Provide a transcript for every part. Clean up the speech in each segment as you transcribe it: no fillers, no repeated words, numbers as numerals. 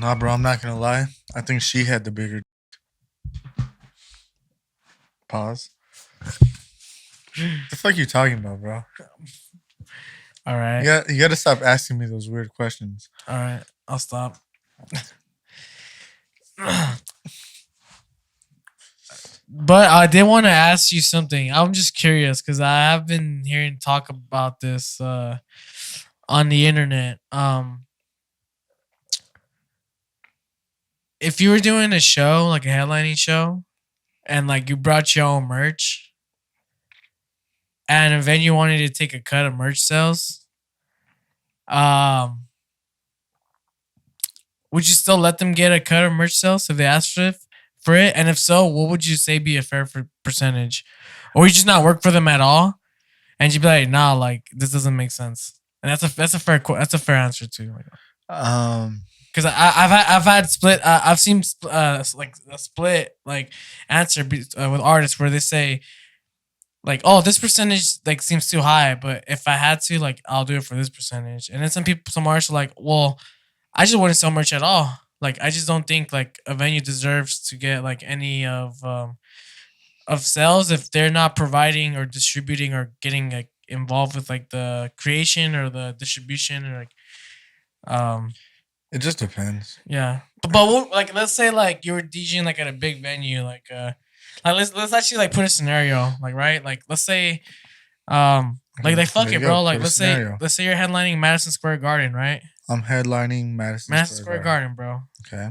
Nah, bro, I'm not gonna lie. I think she had the bigger pause. The fuck you talking about, bro? All right. You got to stop asking me those weird questions. All right. I'll stop. But I did want to ask you something. I'm just curious because I have been hearing talk about this on the internet. If you were doing a show, like a headlining show, and like you brought your own merch, and a venue wanted to take a cut of merch sales, um, would you still let them get a cut of merch sales if they asked for it? And if so, what would you say be a fair percentage? Or you just not work for them at all, and you'd be like, nah, like this doesn't make sense. And that's a fair answer too. Because I've had split I've seen like a split like answer with artists where they say like, oh, this percentage like seems too high, but if I had to, like, I'll do it for this percentage. And then some artists are like, well, I just wouldn't sell merch at all. Like, I just don't think like a venue deserves to get like any of sales if they're not providing or distributing or getting like involved with like the creation or the distribution or like It just depends. yeah. But like let's say like you were DJing like at a big venue like let's actually like put a scenario like right like let's say like fuck it bro like let's say you're headlining Madison Square Garden, right? I'm headlining Madison Square Garden, bro. Okay.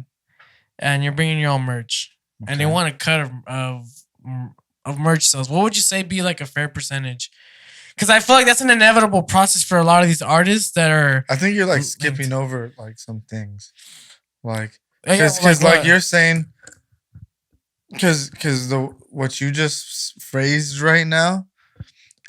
And you're bringing your own merch, and they want a cut of merch sales. What would you say be like a fair percentage? Because I feel like that's an inevitable process for a lot of these artists that are. I think you're like skipping over like some things, like because like you're saying, because what you just phrased right now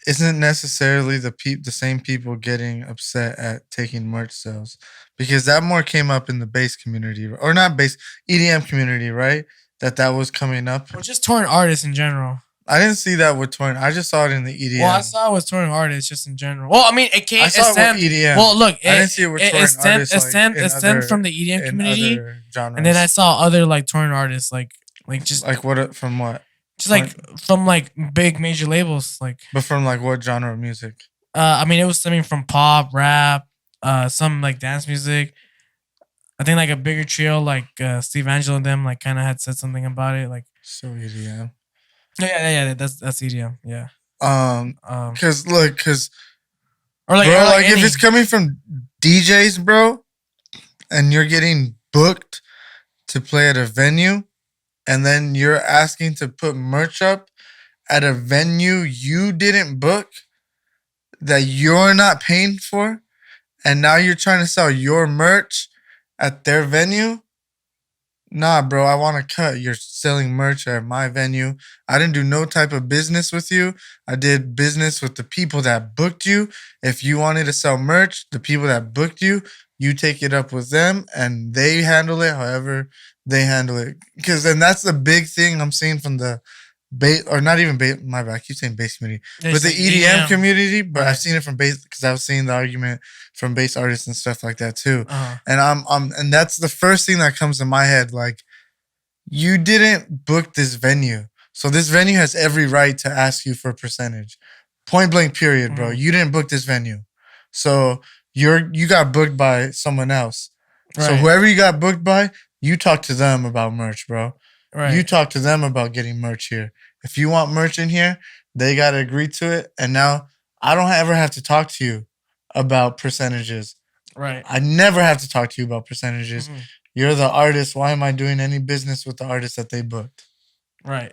isn't necessarily the same people getting upset at taking merch sales, because that more came up in the bass community, or not bass, EDM community, right? That was coming up. Or just touring artists in general. I didn't see that with touring. I just saw it in the EDM. Well, I saw it with touring artists just in general. Well, I mean, it came. I saw it with EDM. Well, look, I didn't see it with touring artists. It stemmed from the EDM community, and then I saw other like touring artists, like just like what from what. Just like from like big major labels, like. But from like what genre of music? I mean, it was stemming from pop, rap, some like dance music. I think like a bigger trio like Steve Angelo and them like kind of had said something about it, like. So EDM. Yeah. That's EDM. Yeah. Cause or like, bro, like if it's coming from DJs, bro, and you're getting booked to play at a venue. And then you're asking to put merch up at a venue you didn't book, that you're not paying for, and now you're trying to sell your merch at their venue? Nah, bro, I want to cut. You're selling merch at my venue. I didn't do no type of business with you. I did business with the people that booked you. If you wanted to sell merch, the people that booked you, you take it up with them and they handle it however they handle it. Because then that's the big thing I'm seeing from the bass, or not even bass, my bad, I keep saying bass community, but the EDM community. But I've seen it from bass because I was seeing the argument from bass artists and stuff like that too. And and that's the first thing that comes to my head. Like, you didn't book this venue, so this venue has every right to ask you for a percentage. Point blank, period, bro. You didn't book this venue, so you got booked by someone else. Right. So whoever you got booked by, you talk to them about merch, bro. Right. You talk to them about getting merch here. If you want merch in here, they got to agree to it. And now I don't ever have to talk to you about percentages. Right. I never have to talk to you about percentages. Mm-hmm. You're the artist. Why am I doing any business with the artist that they booked? Right.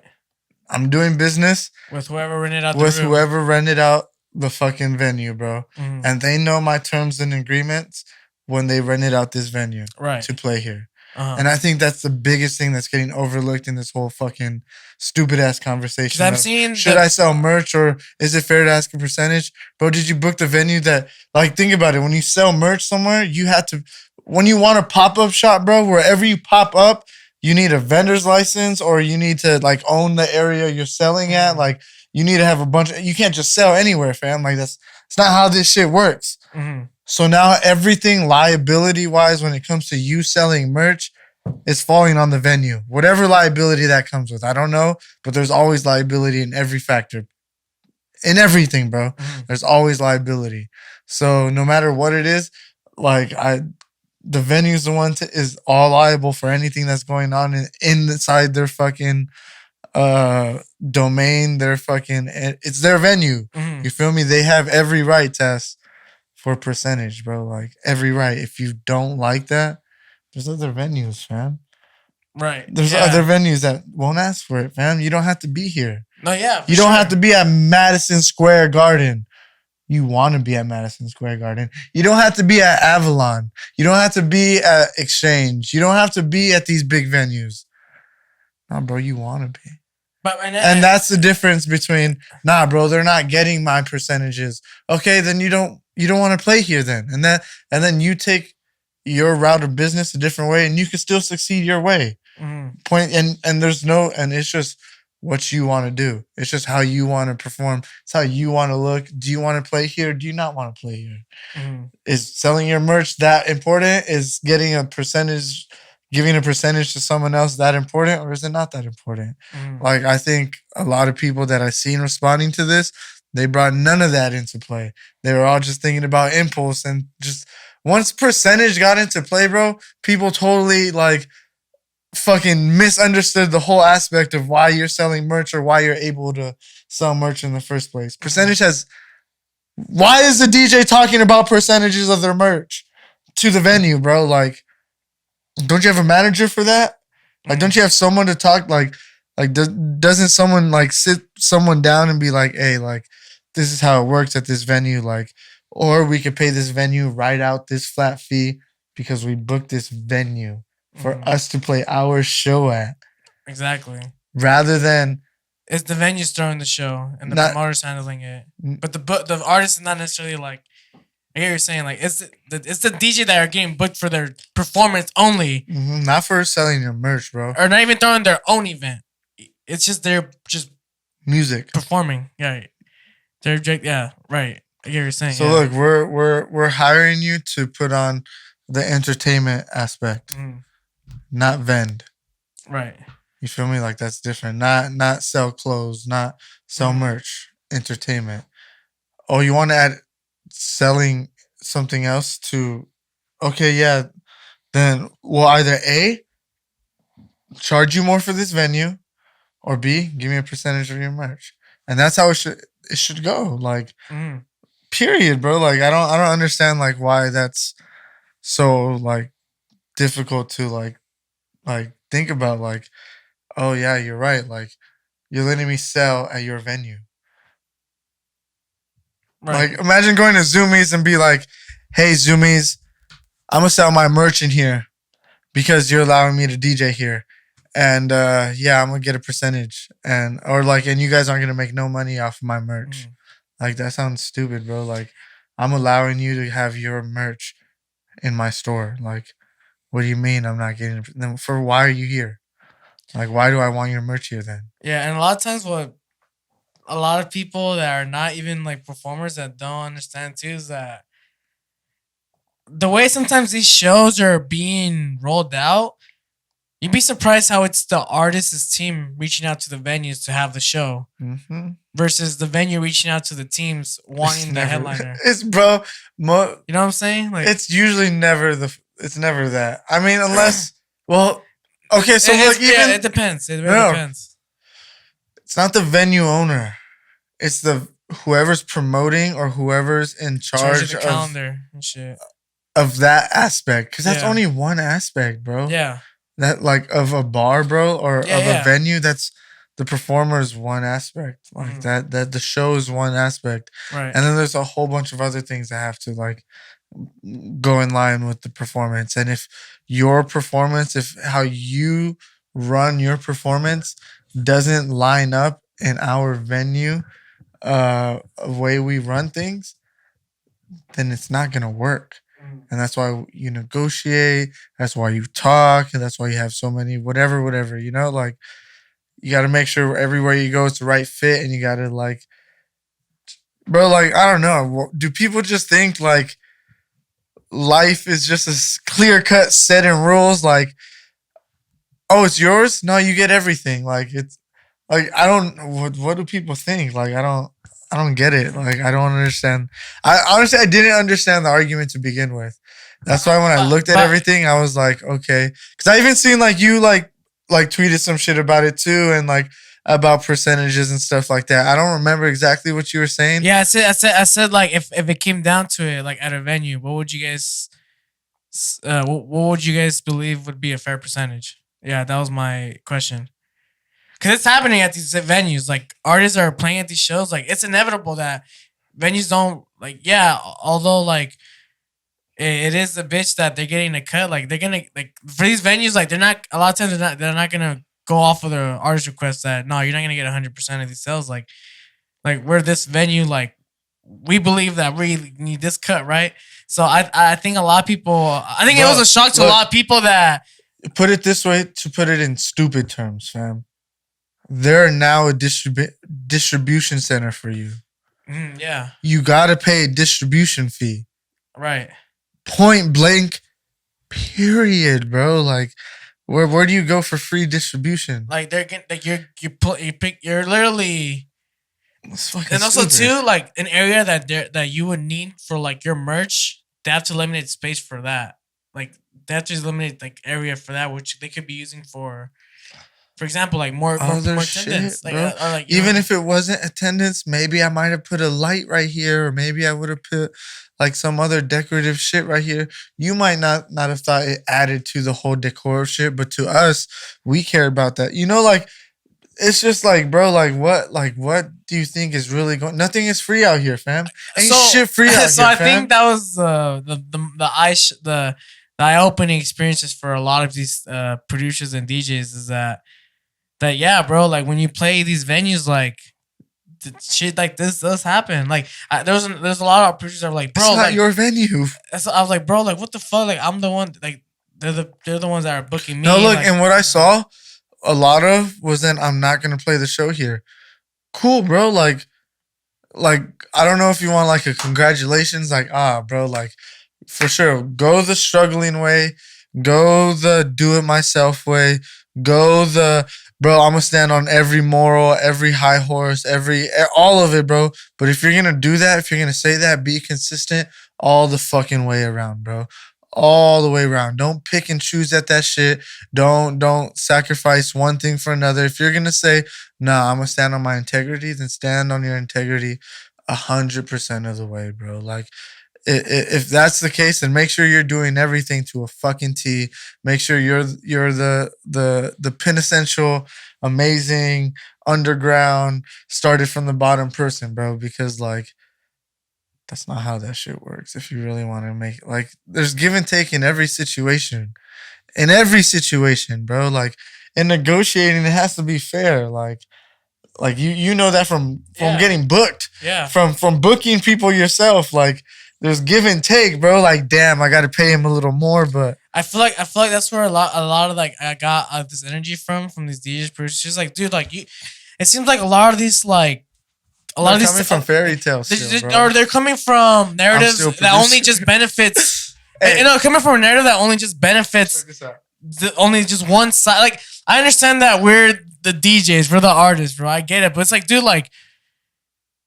I'm doing business with whoever rented out whoever rented out the fucking venue, bro. Mm-hmm. And they know my terms and agreements when they rented out this venue to play here. And I think that's the biggest thing that's getting overlooked in this whole fucking stupid ass conversation. I'm seeing should I sell merch, or is it fair to ask a percentage? Bro, did you book the venue that, like, think about it. When you sell merch somewhere, you have to, when you want a pop-up shop, bro, wherever you pop up, you need a vendor's license, or you need to like own the area you're selling at. Like, you need to have you can't just sell anywhere, fam. Like, it's not how this shit works. Mm-hmm. So now everything liability wise, when it comes to you selling merch, is falling on the venue. Whatever liability that comes with, I don't know, but there's always liability in every factor, in everything, bro. There's always liability. So no matter what it is, like the venue's the one is all liable for anything that's going on inside their fucking domain. Their fucking it's their venue. You feel me? They have every right to ask for percentage, bro. Like every right. If you don't like that, there's other venues, fam. Right. There's Yeah. other venues that won't ask for it, fam. You don't have to be here. No, yeah. You don't have to be at Madison Square Garden. You want to be at Madison Square Garden. You don't have to be at Avalon. You don't have to be at Exchange. You don't have to be at these big venues. Nah, bro, you want to be. But and that's the difference between, nah, bro, they're not getting my percentages. Okay, then you don't want to play here then. And then you take your route of business a different way and you can still succeed your way. Point and there's no, and it's just what you want to do. It's just how you want to perform. It's how you want to look. Do you want to play here? Do you not want to play here? Is selling your merch that important? Is getting a percentage, giving a percentage to someone else that important, or is it not that important? Like, I think a lot of people that I've seen responding to this, they brought none of that into play. They were all just thinking about impulse, and just once percentage got into play, bro, people totally like fucking misunderstood the whole aspect of why you're selling merch or why you're able to sell merch in the first place. Percentage has. Why is the DJ talking about percentages of their merch to the venue, bro? Like, don't you have a manager for that? Like, don't you have someone to talk? Like doesn't someone like sit someone down and be like, hey, like, this is how it works at this venue, like, or we could pay this venue right out this flat fee because we booked this venue for us to play our show at. Exactly. Rather than it's the venue's throwing the show and the promoter's handling it, but the artist is not necessarily like. I hear you're saying like it's the DJ that are getting booked for their performance only, not for selling your merch, bro, or not even throwing their own event. It's just they're just music performing. Yeah, they're yeah, right. I hear you're saying. So look, we're hiring you to put on the entertainment aspect, not vend. Right. You feel me? Like, that's different. Not sell clothes, not sell merch. Entertainment. Oh, you want to add selling something else to? Okay, yeah. Then we'll either A, charge you more for this venue, or B, give me a percentage of your merch. And that's how it should go. Like, period, bro. Like, I don't understand like why that's so like difficult to like think about. Like, oh yeah, you're right. Like, you're letting me sell at your venue. Right. Like, imagine going to Zoomies and be like, hey, Zoomies, I'm gonna sell my merch in here because you're allowing me to DJ here. And yeah, I'm gonna get a percentage. And you guys aren't gonna make no money off of my merch. Like, that sounds stupid, bro. Like, I'm allowing you to have your merch in my store. Like, what do you mean I'm not getting it? Then why are you here? Like, why do I want your merch here then? Yeah, and a lot of times what a lot of people that are not even like performers that don't understand too is that the way sometimes these shows are being rolled out, you'd be surprised how it's the artist's team reaching out to the venues to have the show versus the venue reaching out to the teams wanting the headliner. It's bro, you know what I'm saying? Like, it's usually never it's never that. I mean, unless okay, so look, yeah, it depends. It really depends. It's not the venue owner. It's the whoever's promoting or whoever's in charge of the calendar and shit of that aspect, because that's only one aspect, bro. Yeah. That like of a bar, bro, or of a venue. That's the performer's one aspect. Like that the show is one aspect, right? And then there's a whole bunch of other things that have to like go in line with the performance. And if your performance, if how you run your performance doesn't line up in our venue, way we run things, then it's not gonna work. And that's why you negotiate. That's why you talk, and that's why you have so many whatever. You know, like, you got to make sure everywhere you go it's the right fit, and you got to like, bro. Like, I don't know. Do people just think like life is just a clear cut set in rules. Like, oh, it's yours. No, you get everything. Like it's like I don't. What do people think? Like I don't get it. Like I don't understand. I honestly I didn't understand the argument to begin with. That's why when I looked at everything, I was like, okay. Because I even seen like you like tweeted some shit about it too, and like about percentages and stuff like that. I don't remember exactly what you were saying. Yeah, I said, like if it came down to it, like at a venue, what would you guys, what would you guys believe would be a fair percentage? Yeah, that was my question. Cause it's happening at these venues. Like artists are playing at these shows. Like it's inevitable that venues don't like. Yeah, although like it is a bitch that they're getting a cut. Like they're gonna like for these venues. Like they're not a lot of times they're not gonna go off of the artist request that no, you're not gonna get 100% of these sales. Like we're this venue. Like we believe that we need this cut, right? So I think a lot of people. I think it was a shock to a lot of people that. Put it this way, to put it in stupid terms, fam. They're now a distribution center for you. Yeah. You gotta pay a distribution fee. Right. Point blank. Period, bro. Like, where do you go for free distribution? Like they're getting like you're literally. And also stupid. too, like an area that you would need for like your merch, they have to eliminate space for that. Like they have to eliminate like area for that, which they could be using for example, like more attendance. Shit, like, bro. or like even if it wasn't attendance, maybe I might have put a light right here, or maybe I would have put like some other decorative shit right here. You might not have thought it added to the whole decor shit, but to us, we care about that. You know, like it's just like, bro, like what do you think is really going? Nothing is free out here, fam. Ain't shit free out so here, I fam. think that was the eye opening experiences for a lot of these producers and DJs is that yeah, bro, like when you play these venues, like shit like this does happen. Like there's a lot of producers that are like, bro, it's not like your venue. So I was like, bro, like what the fuck? Like I'm the one, like they're the ones that are booking me. No, look, like, and what I saw a lot of was then I'm not gonna play the show here. Cool, bro. Like I don't know if you want like a congratulations, like bro, like for sure, go the struggling way, go the do it myself way, go the bro. I'm gonna stand on every moral, every high horse, all of it, bro. But if you're gonna do that, if you're gonna say that, be consistent all the fucking way around, bro. All the way around. Don't pick and choose at that shit. Don't sacrifice one thing for another. If you're gonna say, nah, I'm gonna stand on my integrity, then stand on your integrity 100% of the way, bro. Like if that's the case, then make sure you're doing everything to a fucking T. Make sure you're the quintessential, amazing, underground, started from the bottom person, bro. Because like that's not how that shit works. If you really want to make it, like, there's give and take in every situation. In every situation, bro. Like in negotiating, it has to be fair. Like you know that from getting booked. Yeah. From booking people yourself. Like there's give and take, bro. Like damn, I got to pay him a little more, but I feel like that's where a lot of like I got this energy from these DJs producers. Like, dude, like you, it seems like a lot of these like. A lot of these coming from fairy tales, or they're coming from narratives that only just benefits. Hey. You know, coming from a narrative that only just benefits only just one side. Like, I understand that we're the DJs, we're the artists, bro. I get it, but it's like, dude, like,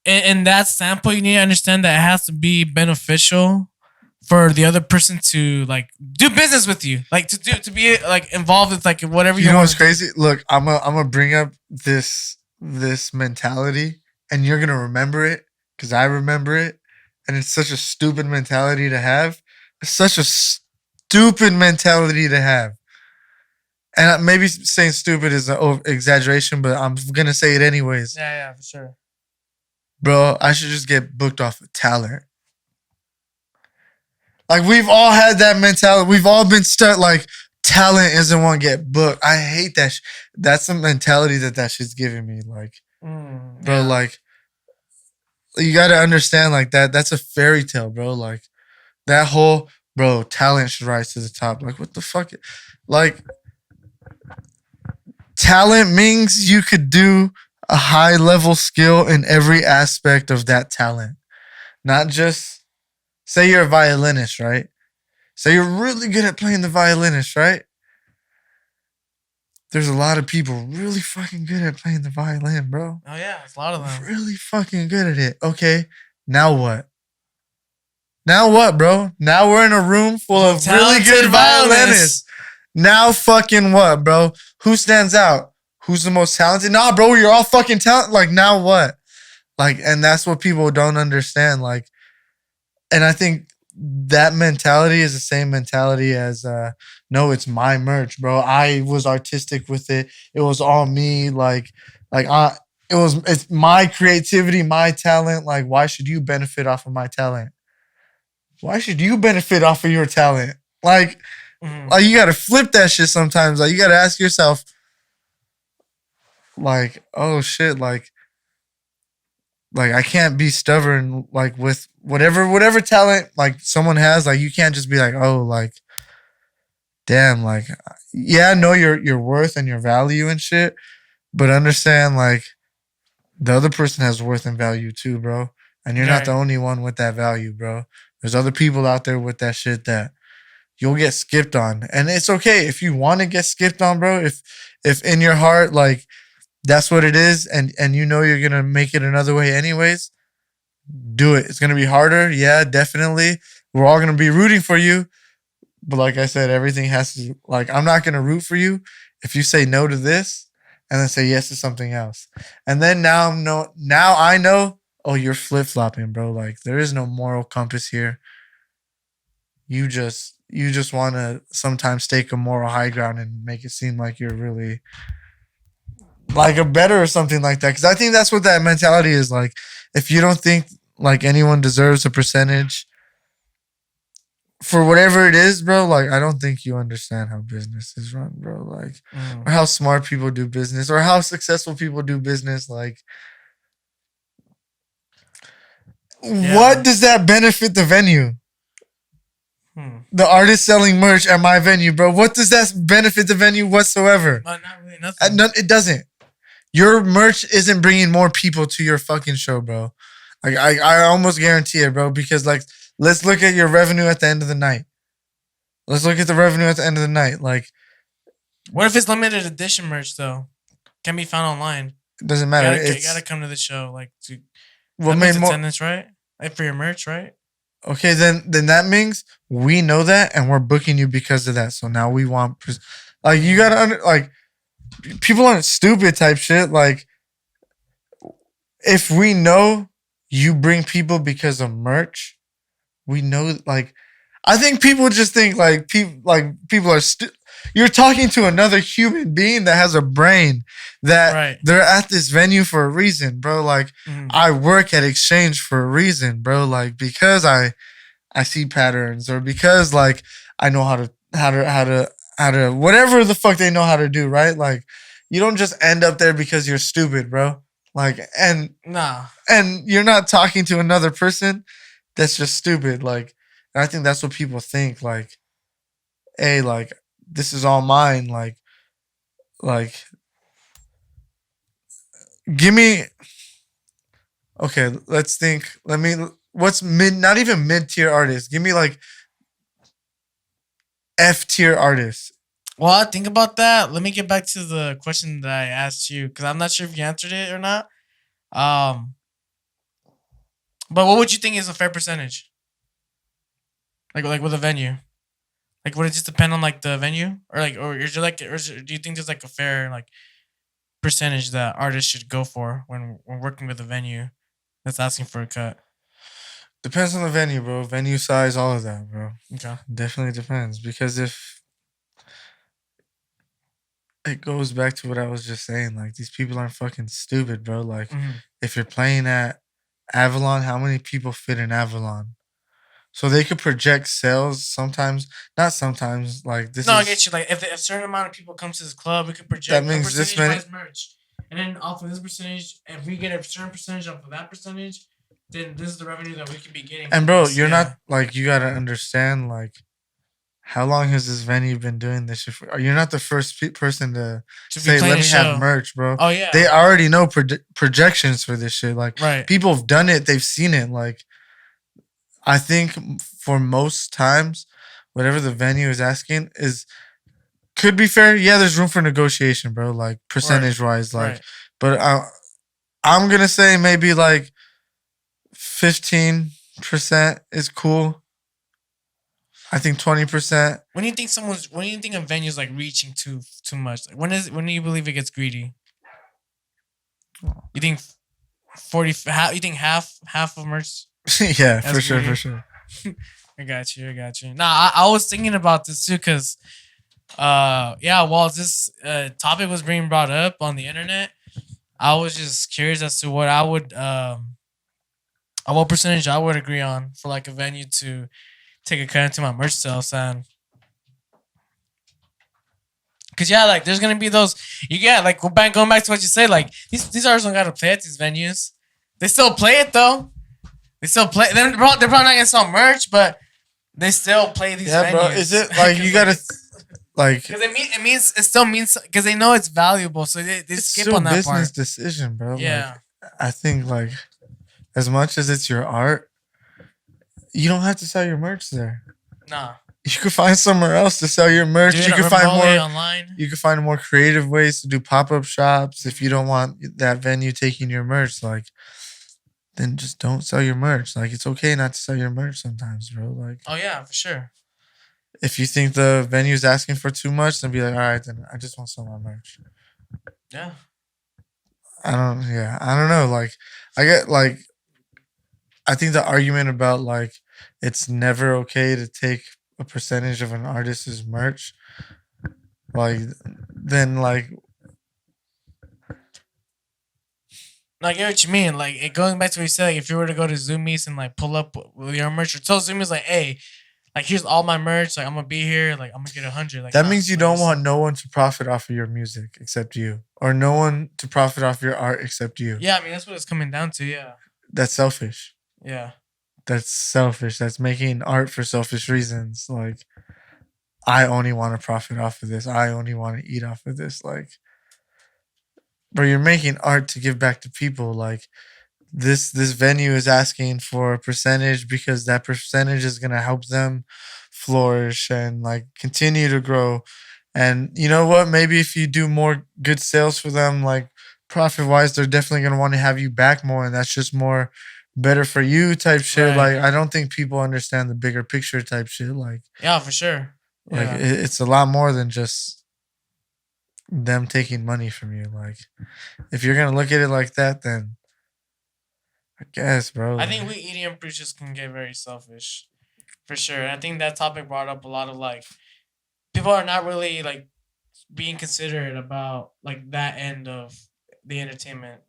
in that standpoint, you need to understand that it has to be beneficial for the other person to like do business with you, like to be like involved with like whatever you know. What's crazy? Look, I'm gonna bring up this mentality. And you're gonna remember it because I remember it, and it's such a stupid mentality to have. It's such a stupid mentality to have. And maybe saying stupid is an exaggeration, but I'm gonna say it anyways. Yeah, for sure. Bro, I should just get booked off of talent. Like we've all had that mentality. We've all been stuck. Like talent isn't one get booked. I hate that. That's the mentality that shit's giving me. Like. Bro, like you gotta understand, like that's a fairy tale, bro. Like that whole bro, talent should rise to the top. Like what the fuck? Like talent means you could do a high level skill in every aspect of that talent. Not just say you're a violinist, right? Say you're really good at playing the violinist, right? There's a lot of people really fucking good at playing the violin, bro. Oh yeah, it's a lot of them. Really fucking good at it. Okay, now what? Now what, bro? Now we're in a room full of really good violinists. Now fucking what, bro? Who stands out? Who's the most talented? Nah, bro, you're all fucking talented. Like, now what? Like, and that's what people don't understand. Like, and I think that mentality is the same mentality as no, it's my merch, bro. I was artistic with it. It was all me. It's my creativity, my talent. Like, why should you benefit off of my talent? Why should you benefit off of your talent? Like you gotta flip that shit sometimes. Like, you gotta ask yourself, like, oh shit, like I can't be stubborn, like, with whatever talent like someone has. Like, you can't just be like, oh, like, damn, like, yeah, know your worth and your value and shit, but understand, like, the other person has worth and value too, bro. And you're not the only one with that value, bro. There's other people out there with that shit that you'll get skipped on. And it's okay if you want to get skipped on, bro. If in your heart, like, that's what it is, and you know you're gonna make it another way anyways, do it. It's gonna be harder, yeah, definitely. We're all gonna be rooting for you. But like I said, everything has to, like, I'm not gonna root for you if you say no to this and then say yes to something else. And then now I know, oh, you're flip-flopping, bro. Like, there is no moral compass here. You just want to sometimes take a moral high ground and make it seem like you're really like a better or something like that. Because I think that's what that mentality is. Like, if you don't think like anyone deserves a percentage for whatever it is, bro, like, I don't think you understand how business is run, bro. Like, or how smart people do business, or how successful people do business. Like, what does that benefit the venue? The artist selling merch at my venue, bro. What does that benefit the venue whatsoever? Not really nothing. It doesn't. Your merch isn't bringing more people to your fucking show, bro. Like, I almost guarantee it, bro. Because, like, let's look at your revenue at the end of the night. Let's look at the revenue at the end of the night. Like, what if it's limited edition merch though? Can be found online. It doesn't matter. You gotta come to the show, like, to what made more attendance, right? Like, for your merch, right? Okay, then that means we know that and we're booking you because of that. So now we want, like, you gotta like, people aren't stupid type shit. Like, if we know you bring people because of merch, we know, like, I think people just think like people are you're talking to another human being that has a brain, that they're at this venue for a reason, bro. Like, I work at Exchange for a reason, bro. Like, because I see patterns, or because, like, I know how to whatever the fuck they know how to do, right? Like, you don't just end up there because you're stupid, bro. Like, and you're not talking to another person that's just stupid. Like, and I think that's what people think. Like, hey, like, this is all mine. Like, give me. Okay, let's think. What's not even mid-tier artists. Give me, like, F-tier artists. Well, think about that. Let me get back to the question that I asked you, because I'm not sure if you answered it or not. But what would you think is a fair percentage? Like with a venue? Like, would it just depend on, like, the venue? Or do you think there's, like, a fair, like, percentage that artists should go for when working with a venue that's asking for a cut? Depends on the venue, bro. Venue size, all of that, bro. Okay. Definitely depends. Because if it goes back to what I was just saying, like, these people aren't fucking stupid, bro. Like, if you're playing at Avalon, how many people fit in Avalon? So they could project sales sometimes, not sometimes. Like, this. No, I get you. Like, if a certain amount of people come to this club, we could project that means this many merch, and then off of this percentage, if we get a certain percentage off of that percentage, then this is the revenue that we could be getting. And bro, you're not, like, you gotta understand, like, how long has this venue been doing this shit for? You're not the first person to say, let me have merch, bro. Oh yeah, they already know projections for this shit. Like, people have done it, they've seen it. Like, I think for most times whatever the venue is asking is could be fair. Yeah, there's room for negotiation, bro. Like percentage wise, like, Right. but I'm gonna say maybe like 15% is cool. I think 20%. When do you think when do you think a venue's like reaching too much? Like, when do you believe it gets greedy? You think 40 half, you think half of merch? Yeah, That's for sure, greedy. for sure. I got you. I got you. Nah, I was thinking about this too, cause yeah, while this topic was being brought up on the internet, I was just curious as to what I would what percentage I would agree on for like a venue to take a cut into my merch sales. And cause yeah, like there's gonna be those you get like going back to what you said, like these artists don't gotta play at these venues. They still play it though. They still play. They're probably not gonna sell merch, but they still play these Yeah, venues. bro. Is it like you gotta like? Because it still means because they know it's valuable, so they It's skip still on that business part. decision, bro. Yeah. Like, I think like as much as it's your art, you don't have to sell your merch there. Nah. You could find somewhere else to sell your merch. Do it You could find remotely more. online. You could find more creative ways to do pop up shops if you don't want that venue taking your merch. Like, then just don't sell your merch. Like, it's okay not to sell your merch sometimes, bro. Like, Oh yeah, for sure. if you think the venue's asking for too much, then be like, all right, then I just want to sell my merch. Yeah. I don't know. Like, I get like, I think the argument about like it's never okay to take a percentage of an artist's merch, like, then like, No, I get what you mean. Like going back to what you said, like, if you were to go to Zoomies and like pull up with your merch, or tell Zoomies like, hey, like here's all my merch. Like I'm gonna be here. Like I'm gonna get 100. Like that nah, means you like, don't want no one to profit off of your music except you, or no one to profit off your art except you. Yeah, I mean that's what it's coming down to. Yeah. That's selfish. Yeah. That's selfish. That's making art for selfish reasons. Like, I only want to profit off of this. I only want to eat off of this. Like, but you're making art to give back to people. Like, this venue is asking for a percentage because that percentage is gonna help them flourish and like continue to grow. And you know what? Maybe if you do more good sales for them, like profit wise, they're definitely gonna want to have you back more, and that's just more better for you type shit. Right. Like, I don't think people understand the bigger picture type shit. Like, Yeah, for sure. Yeah. it's a lot more than just them taking money from you. Like, if you're gonna look at it like that, then I guess, bro. I think we EDM producers can get very selfish, for sure. And I think that topic brought up a lot of like people are not really like being considerate about like that end of the entertainment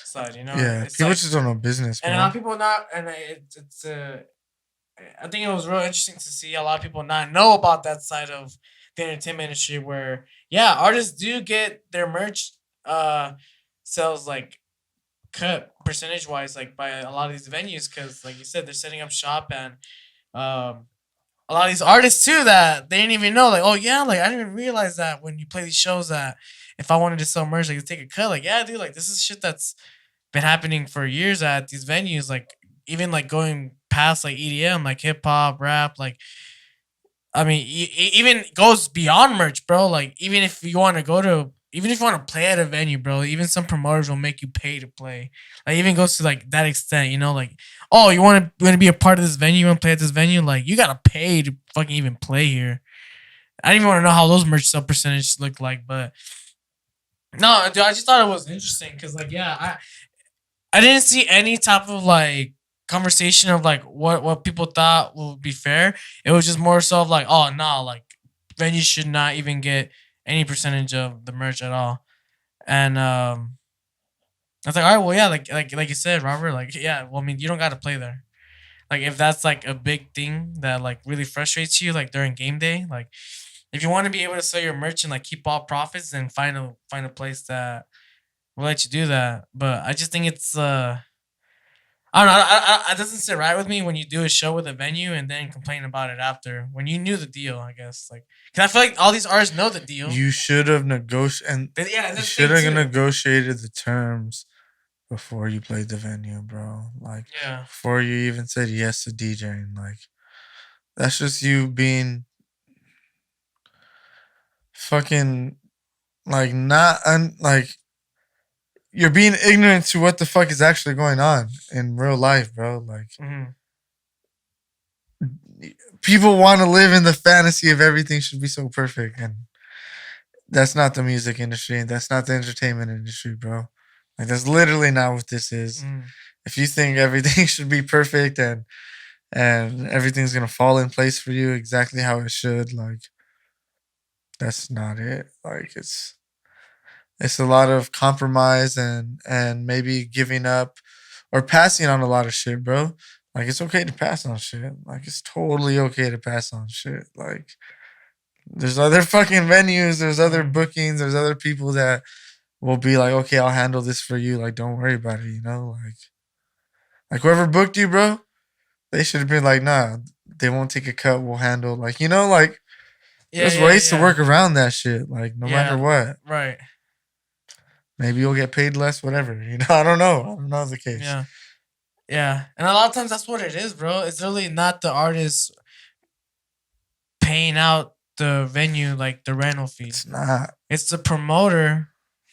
side. You know, Yeah, it's people like, just don't know business, and a lot bro. of people not, and it's I think it was real interesting to see a lot of people not know about that side of the entertainment industry where yeah, artists do get their merch sales like cut percentage wise like by a lot of these venues because like you said they're setting up shop and um a lot of these artists too that they didn't even know like oh yeah like I didn't even realize that when you play these shows that if I wanted to sell merch like you take a cut like yeah dude like this is shit that's been happening for years at these venues like even like going past like EDM like hip hop rap like I mean even goes beyond merch bro like even if you want to go to even if you want to play at a venue, bro, even some promoters will make you pay to play. Like even goes to like that extent, you know, like oh, you want to be a part of this venue, you want to play at this venue, like you gotta pay to fucking even play here. I didn't even want to know how those merch sale percentages look like, but no, dude, I just thought it was interesting because like yeah, I didn't see any type of like conversation of like what people thought would be fair. It was just more so of like oh no, like venues should not even get any percentage of the merch at all. And I was like, all right, well, yeah, like you said, Robert, like yeah, well, I mean, you don't got to play there. Like if that's like a big thing that like really frustrates you, like during game day, like if you want to be able to sell your merch and like keep all profits, then find a place that will let you do that. But I just think it's I don't know. It doesn't sit right with me when you do a show with a venue and then complain about it after when you knew the deal. I guess like because I feel like all these artists know the deal. You should have negotiated, and Yeah, you that's should the thing have too. negotiated the terms before you played the venue, bro. Like, Yeah. before you even said yes to DJing. Like, That's just you being fucking like not like you're being ignorant to what the fuck is actually going on in real life, bro. Like Mm-hmm. people want to live in the fantasy of everything should be so perfect, and that's not the music industry, and that's not the entertainment industry, bro. Like that's literally not what this is. Mm-hmm. If you think everything should be perfect and everything's gonna fall in place for you exactly how it should, like that's not it. Like it's a lot of compromise and maybe giving up or passing on a lot of shit, bro. Like it's okay to pass on shit. Like it's totally okay to pass on shit. Like there's other fucking venues, there's other Mm-hmm. bookings, there's other people that will be like, okay, I'll handle this for you. Like don't worry about it, like whoever booked you, bro, they should have been like, nah, they won't take a cut. We'll handle like Yeah, there's yeah, ways to yeah, work around that shit. Like no matter yeah. what, Right. maybe you'll get paid less, whatever. I don't know. I don't know the case. Yeah. Yeah. And a lot of times that's what it is, bro. It's really not the artist paying out the venue like the rental fee. It's not. It's the promoter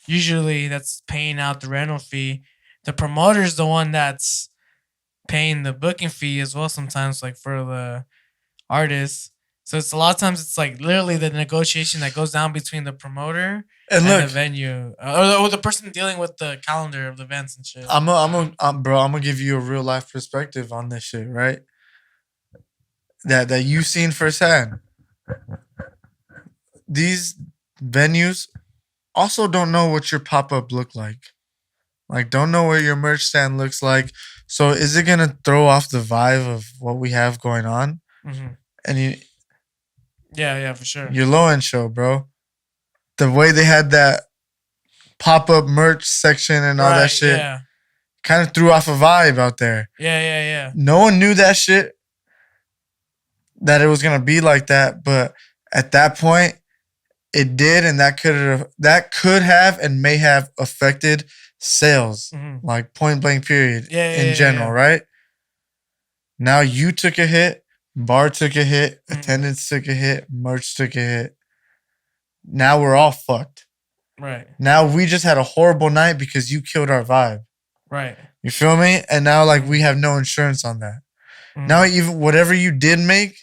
usually that's paying out the rental fee. The promoter's the one that's paying the booking fee as well sometimes, like for the artist. So it's a lot of times it's like literally the negotiation that goes down between the promoter And and the look, venue, or the person dealing with the calendar of the events and shit. bro. I'm gonna give you a real life perspective on this shit, right? That you've seen firsthand. These venues also don't know what your pop up look like. Like, don't know what your merch stand looks like. So, is it gonna throw off the vibe of what we have going on? Mm-hmm. And Yeah, yeah, for sure. your low end show, bro. The way they had that pop up merch section and all that Right. shit Yeah. kind of threw off a vibe out there. Yeah. Yeah. Yeah. No one knew that shit, that it was gonna be like that, but at that point, it did, and that could have and may have affected sales, Mm-hmm. like point blank period Yeah. Yeah. in Yeah. general, Yeah. right? Now you took a hit, bar took a hit, Mhm. attendance took a hit, merch took a hit. Now we're all fucked. Right. Now we just had a horrible night because you killed our vibe. Right. You feel me? And now like we have no insurance on that. Mhm. Now even whatever you did make,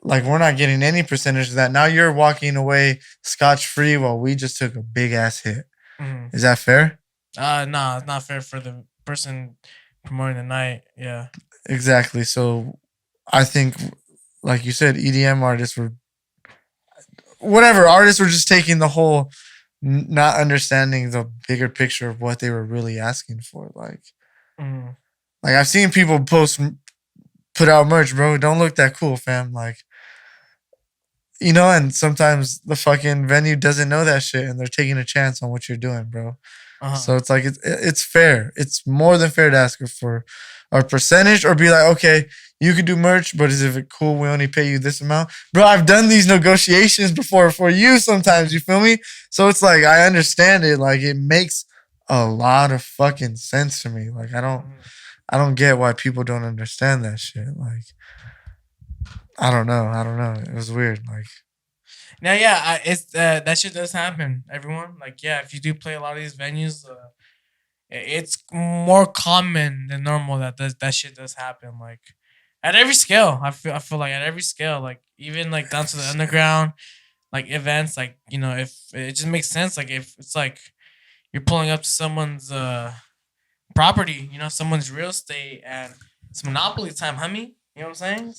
like we're not getting any percentage of that. Now you're walking away scotch free while we just took a big ass hit. Mhm. Is that fair? Nah, it's not fair for the person promoting the night. Yeah. Exactly. So I think, like you said, EDM artists were whatever artists were just taking the whole, not understanding the bigger picture of what they were really asking for. Mhm. Like I've seen people put out merch, bro. Don't look that cool, fam. Like, and sometimes the fucking venue doesn't know that shit, and they're taking a chance on what you're doing, bro. Uh-huh. So it's like it's fair. It's more than fair to ask her for a percentage, or be like, okay, you could do merch, but is it cool? We only pay you this amount, bro. I've done these negotiations before for you. Sometimes you feel me. So it's like I understand it. Like it makes a lot of fucking sense to me. Like Mhm. I don't get why people don't understand that shit. Like I don't know. It was weird. Like Now, yeah, it's that shit does happen. Everyone, like, yeah, if you do play a lot of these venues, it's more common than normal that shit does happen. Like at every scale, I feel like at every scale, like even like down to the underground, like events, like if it just makes sense, like if it's like you're pulling up to someone's property, someone's real estate, and it's monopoly time, homie. You know what I'm saying?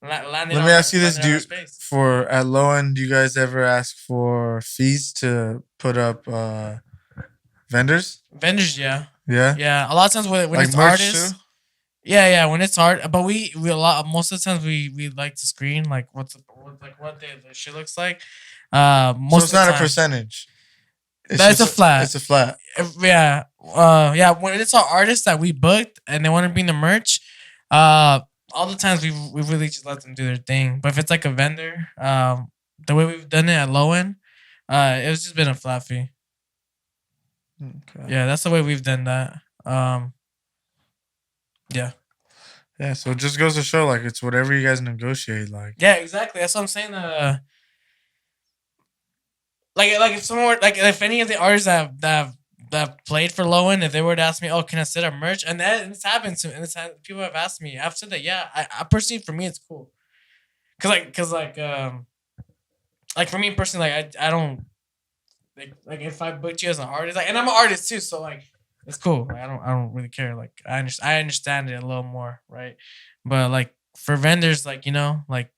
Landing let on me ask you this: landing on Do our you, space. for at low end, do you guys ever ask for fees to put up vendors? Vendors, yeah. Yeah, Yeah, a lot of times when like it's merch too. artists, yeah, when it's art, but we a lot most of the times we like to screen like what the shit looks like. So Most it's of the not a time, percentage. It's that's a just flat. it's a flat. Yeah, yeah. When it's our artists that we booked and they want to bring the merch, all the times we really just let them do their thing. But if it's like a vendor, the way we've done it at low end, it's just been a flat fee. Okay. Yeah, that's the way we've done that. Yeah. Yeah, so it just goes to show, like, it's whatever you guys negotiate. Like, Yeah, exactly. That's what I'm saying. Like if someone were, like if any of the artists that played for Lowen, if they were to ask me, oh, can I set up merch? And that this happens to, and people have asked me. I've said that, yeah. I personally, for me, it's cool. Cause for me personally, I don't like if I booked you as an artist, like, and I'm an artist too, so like it's cool. Like, I don't really care. Like I understand it a little more, right? But like for vendors, like like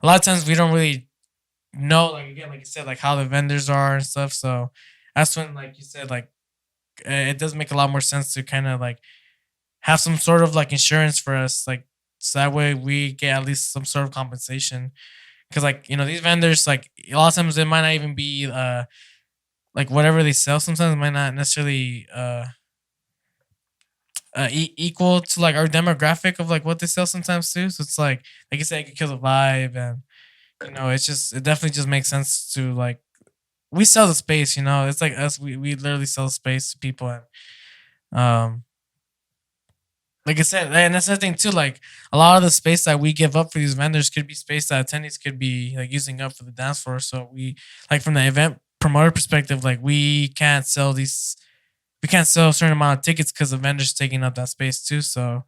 a lot of times we don't really know, like again, like you said, like how the vendors are and stuff. So that's when, like you said, like it does make a lot more sense to kind of like have some sort of like insurance for us, like so that way we get at least some sort of compensation. Because like these vendors, like a lot of times it might not even be like whatever they sell. Sometimes it might not necessarily equal to like our demographic of like what they sell sometimes too. So it's like you said, it could kill the vibe, and it definitely just makes sense to like we sell the space. It's like us. We literally sell space to people, and um like I said, and that's the thing too. Like a lot of the space that we give up for these vendors could be space that attendees could be like using up for the dance floor. So we like from the event promoter perspective, like we can't sell a certain amount of tickets because the vendors taking up that space too. So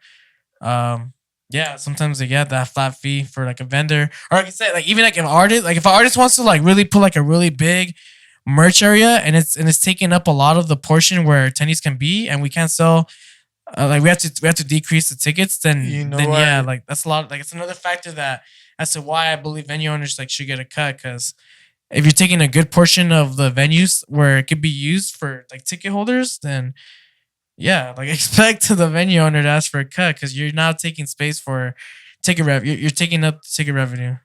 um yeah, sometimes they get that flat fee for like a vendor, or like I said, like even like if an artist wants to like really put like a really big merch area, and it's taking up a lot of the portion where attendees can be, and we can't sell, like we have to decrease the tickets, you know then what? yeah, like that's a lot. Like it's another factor that as to why I believe venue owners like should get a cut, because if you're taking a good portion of the venues where it could be used for like ticket holders, then yeah, like expect the venue owner to ask for a cut, because you're now taking space for ticket rev. You're taking up the ticket revenue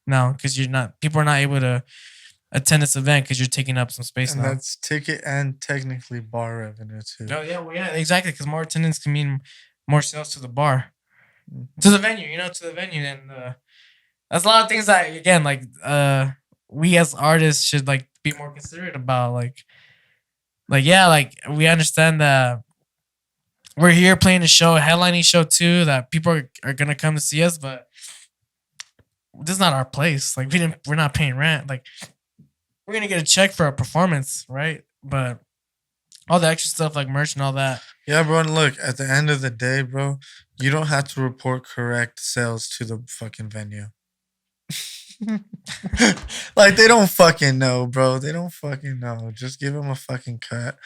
now, because people are not able to attend this event because you're taking up some space And now. that's ticket and technically bar revenue too. Oh yeah, well yeah, exactly. Because more attendance can mean more sales to the bar, Mhm. to the venue. To the venue, and that's a lot of things that again, like we as artists should like be more considerate about. Like yeah, like we understand that we're here playing a show, a headlining show too, that people are gonna come to see us, but this is not our place. Like we're not paying rent. Like we're gonna get a check for our performance, right? But all the extra stuff like merch and all that. Yeah, bro. And look, at the end of the day, bro, you don't have to report correct sales to the fucking venue. Like, they don't fucking know, bro. They don't fucking know. Just give them a fucking cut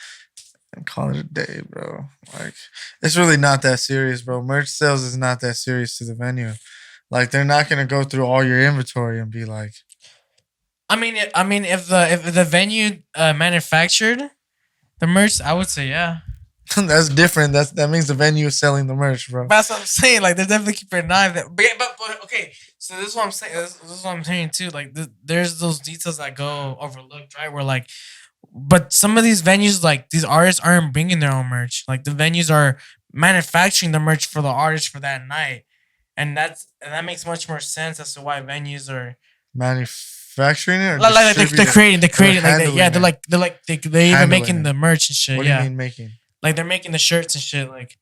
and call it a day, bro. Like, it's really not that serious, bro. Merch sales is not that serious to the venue. Like, they're not gonna go through all your inventory and be like, I mean, if the venue manufactured the merch, I would say yeah. that's different. That means the venue is selling the merch, bro. That's what I'm saying. Like they're definitely keeping an eye on that. But okay. So this is what I'm saying. This is what I'm saying too. Like there's those details that go overlooked, right? Where like, but some of these venues, like these artists, aren't bringing their own merch. Like the venues are manufacturing the merch for the artist for that night, and that makes much more sense as to why venues are Manufacturing it or like they're distributing creating, they're it? Or creating, like yeah, handling it? they're even Handling making it. the merch and shit. What do you Yeah, mean making? like they're making the shirts and shit. Like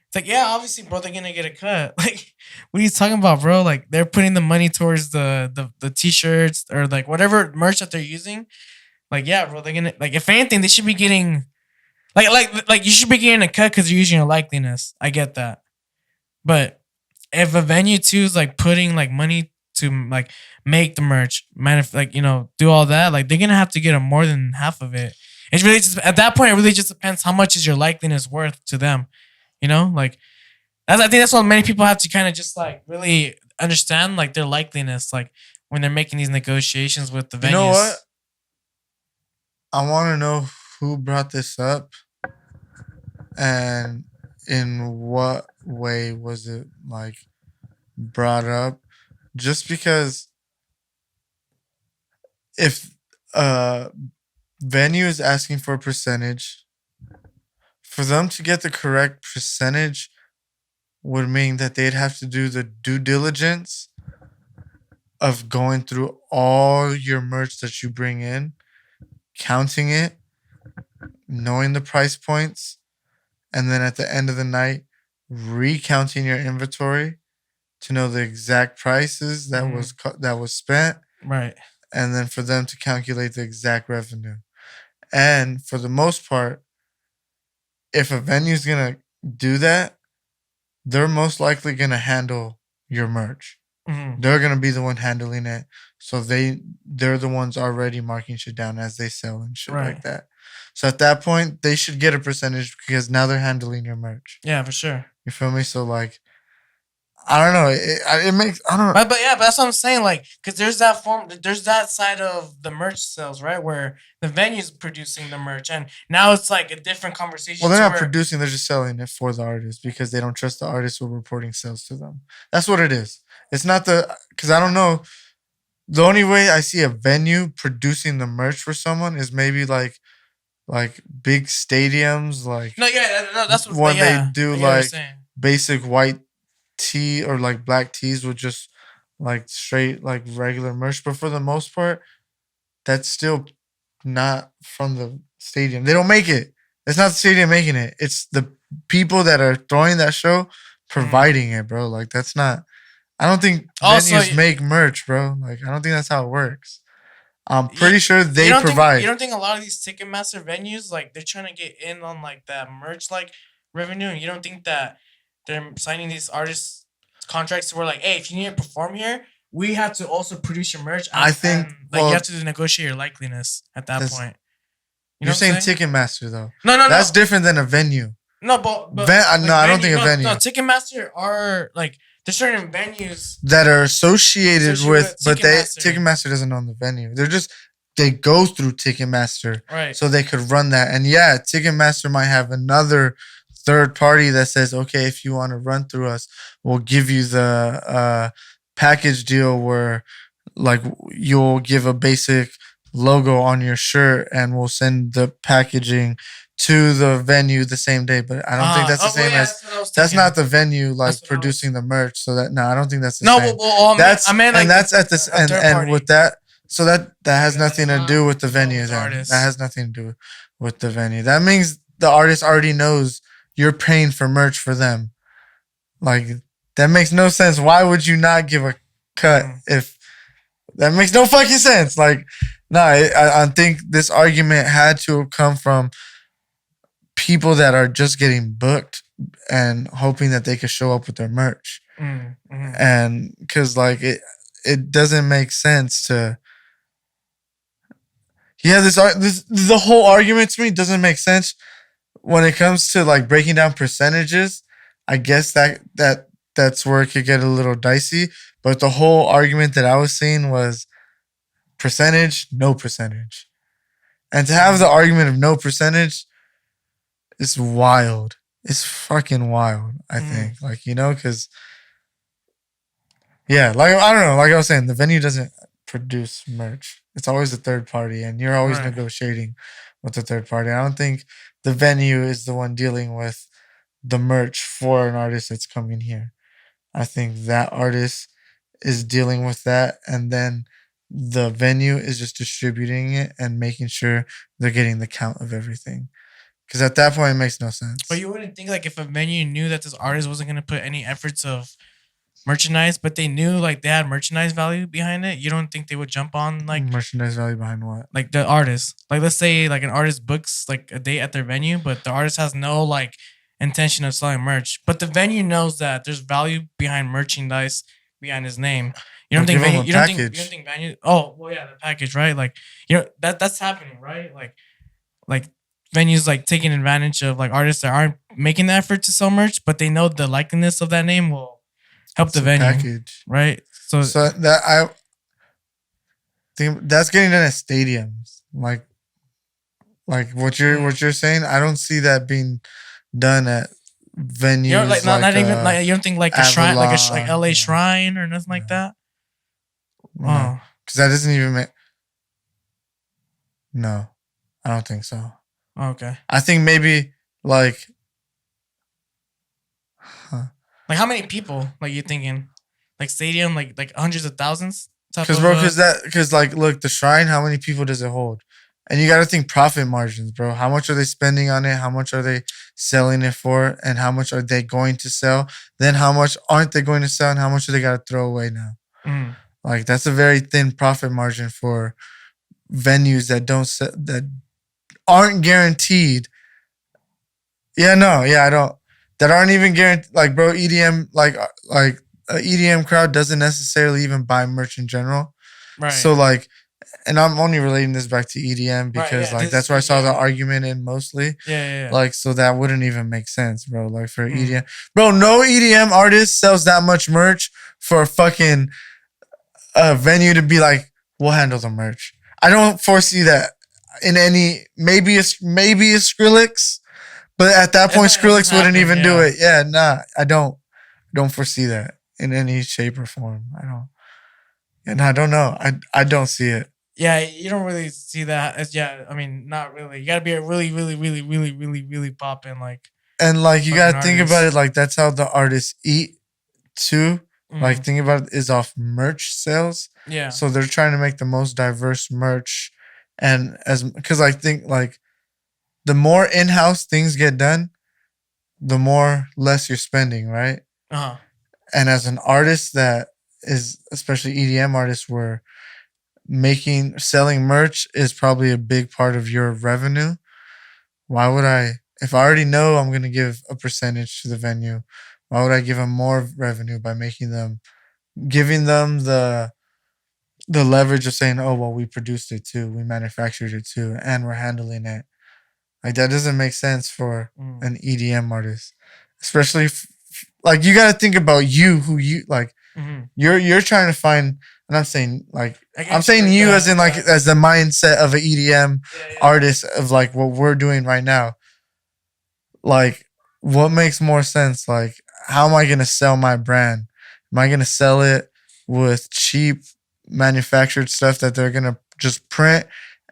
it's like, yeah, obviously, bro, they're gonna get a cut. Like, what are you talking about, bro? Like, they're putting the money towards the t-shirts or like whatever merch that they're using. Like, yeah, bro, they're gonna like if anything, they should be getting like you should be getting a cut because you're using your likeliness. I get that, but if a venue too is like putting like money to like make the merch, like do all that, like they're gonna have to get a more than half of it. It's really just at that point, it really just depends how much is your likeliness worth to them. Like I think that's what many people have to kind of just like really understand, like their likeliness, like when they're making these negotiations with the You know what? venues. I want to know who brought this up and in what way was it like brought up. Just because if a venue is asking for a percentage, for them to get the correct percentage would mean that they'd have to do the due diligence of going through all your merch that you bring in, counting it, knowing the price points, and then at the end of the night recounting your inventory to know the exact prices that was spent, Right. and then for them to calculate the exact revenue. And for the most part, if a venue's gonna do that, they're most likely gonna handle your merch. Mhm. They're gonna be the one handling it, so they're the ones already marking shit down as they sell and shit Right. like that. So at that point, they should get a percentage because now they're handling your merch. Yeah, for sure. You feel me? So like, I don't know. It makes I don't. But yeah, but that's what I'm saying. Like, because there's that side of the merch sales, right, where the venue's producing the merch, and now it's like a different conversation. Well, they're to not where, producing; they're just selling it for the artist because they don't trust the artist or reporting sales to them. That's what it is. It's not because I don't know. The only way I see a venue producing the merch for someone is maybe like big stadiums, like No, yeah, no, that's what. when they Yeah, do I get what you're like saying. basic white tee or like black tees with just like straight like regular merch. But for the most part, that's still not from the stadium. They don't make it. It's not the stadium making it. It's the people that are throwing that show providing it, bro. Like that's not. I don't think Also, venues make merch, bro. Like I don't think that's how it works. I'm pretty sure they you provide. don't think a lot of these Ticketmaster venues like they're trying to get in on like that merch like revenue, and you don't think that they're signing these artists contracts to where like, hey, if you need to perform here, we have to also produce your merch. I think, and, like well, you have to negotiate your likeliness at that that's- point. You're saying Ticketmaster though. No, That's different than a venue. no, but No, I don't think a venue. No, Ticketmaster are like there's certain venues That are associated with, but Ticketmaster. Ticketmaster doesn't own the venue. They go through Ticketmaster, Right. so they could run that. And yeah, Ticketmaster might have another third party that says, okay, if you want to run through us, we'll give you the package deal where like you'll give a basic logo on your shirt and we'll send the packaging to the venue the same day. But I don't think that's the same as that's not the venue like producing the merch. So that no, I don't think that's the same. That's I mean like that's at this and with that. So that has nothing to do with the venue. Then that has nothing to do with the venue. That means the artist already knows you're paying for merch for them. Like that makes no sense. Why would you not give a cut if that makes no fucking sense? Like, no, I think this argument had to have come from people that are just getting booked and hoping that they could show up with their merch. And because like it doesn't make sense to. Yeah, this the whole argument to me doesn't make sense when it comes to like breaking down percentages. I guess that's where it could get a little dicey. But the whole argument that I was seeing was percentage, no percentage. And to have the argument of no percentage is wild. It's fucking wild, I think. Like, you know, because, yeah, like, I don't know. Like I was saying, the venue doesn't produce merch. It's always a third party, and you're always negotiating with the third party. I don't think the venue is the one dealing with the merch for an artist that's coming here. I think that artist is dealing with that, and then the venue is just distributing it and making sure they're getting the count of everything. Because at that point, it makes no sense. But you wouldn't think like if a venue knew that this artist wasn't gonna put any efforts of merchandise, but they knew like they had merchandise value behind it, you don't think they would jump on like merchandise value behind what? Like the artist. Like let's say like an artist books like a date at their venue, but the artist has no like intention of selling merch. But the venue knows that there's value behind merchandise behind his name. You don't think venue, you don't think venue. Oh well, yeah, the package, right? Like that's happening, right? Like venues like taking advantage of like artists that aren't making the effort to sell merch, but they know the likeness of that name will help the venue, package. Right? So that I think that's getting done at stadiums, like what you're saying. I don't see that being done at venues. You know, like not even like you don't think like a shrine, like LA Shrine or nothing like that. No, because that doesn't even make. No, I don't think so. Okay. I think maybe like. Like how many people like you thinking? Like stadium, like hundreds of thousands? Because like look, the Shrine, how many people does it hold? And you got to think profit margins, bro. How much are they spending on it? How much are they selling it for? And how much are they going to sell? Then how much aren't they going to sell? And how much do they got to throw away now? Mm. Like that's a very thin profit margin for venues that don't that aren't guaranteed. Yeah, no, yeah, I don't. That aren't even guaranteed. Like, bro, EDM, like a EDM crowd doesn't necessarily even buy merch in general. Right. So like, and I'm only relating this back to EDM because like that's where I saw the argument in mostly. Yeah. Like, so that wouldn't even make sense, bro. Like for Mm. EDM, bro, no EDM artist sells that much merch for a fucking venue to be like, we'll handle the merch. I don't foresee that in any. Maybe a Skrillex, but at that point, Skrillex wouldn't even do it. Yeah, nah, I don't foresee that in any shape or form. I don't. And I don't know. I don't see it. Yeah, you don't really see that as I mean, not really. You gotta be a really popping like. And like you gotta think artist. about it like that's how the artists eat too. Mm. Like think about it is off merch sales. Yeah. So they're trying to make the most diverse merch, and because I think like the more in-house things get done, the more less you're spending, right? Uh-huh. And as an artist that is, especially EDM artists, where selling merch is probably a big part of your revenue. Why would I, if I already know I'm going to give a percentage to the venue, why would I give them more revenue by giving them the leverage of saying, oh, well, we produced it too, we manufactured it too, and we're handling it. Like that doesn't make sense for an EDM artist, especially like you got to think about who you like. Mm-hmm. You're trying to find, and I'm saying like I'm saying you as in like as the mindset of an EDM artist of like what we're doing right now. Like what makes more sense? Like how am I gonna sell my brand? Am I gonna sell it with cheap manufactured stuff that they're gonna just print,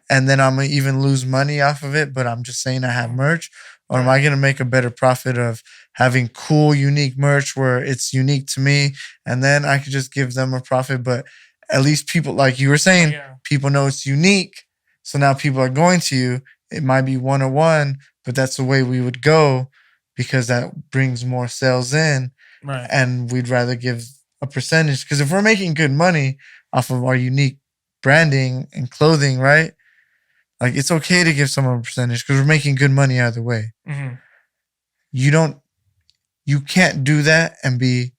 and then I'm gonna even lose money off of it? But I'm just saying I have merch, or am I gonna make a better profit of having cool, unique merch where it's unique to me, and then I could just give them a profit? But at least people, like you were saying, people know it's unique, so now people are going to you. It might be 101, but that's the way we would go because that brings more sales in, right? And we'd rather give a percentage because if we're making good money off of our unique branding and clothing, right? Like it's okay to give someone a percentage because we're making good money either way. Mm-hmm. You can't do that and be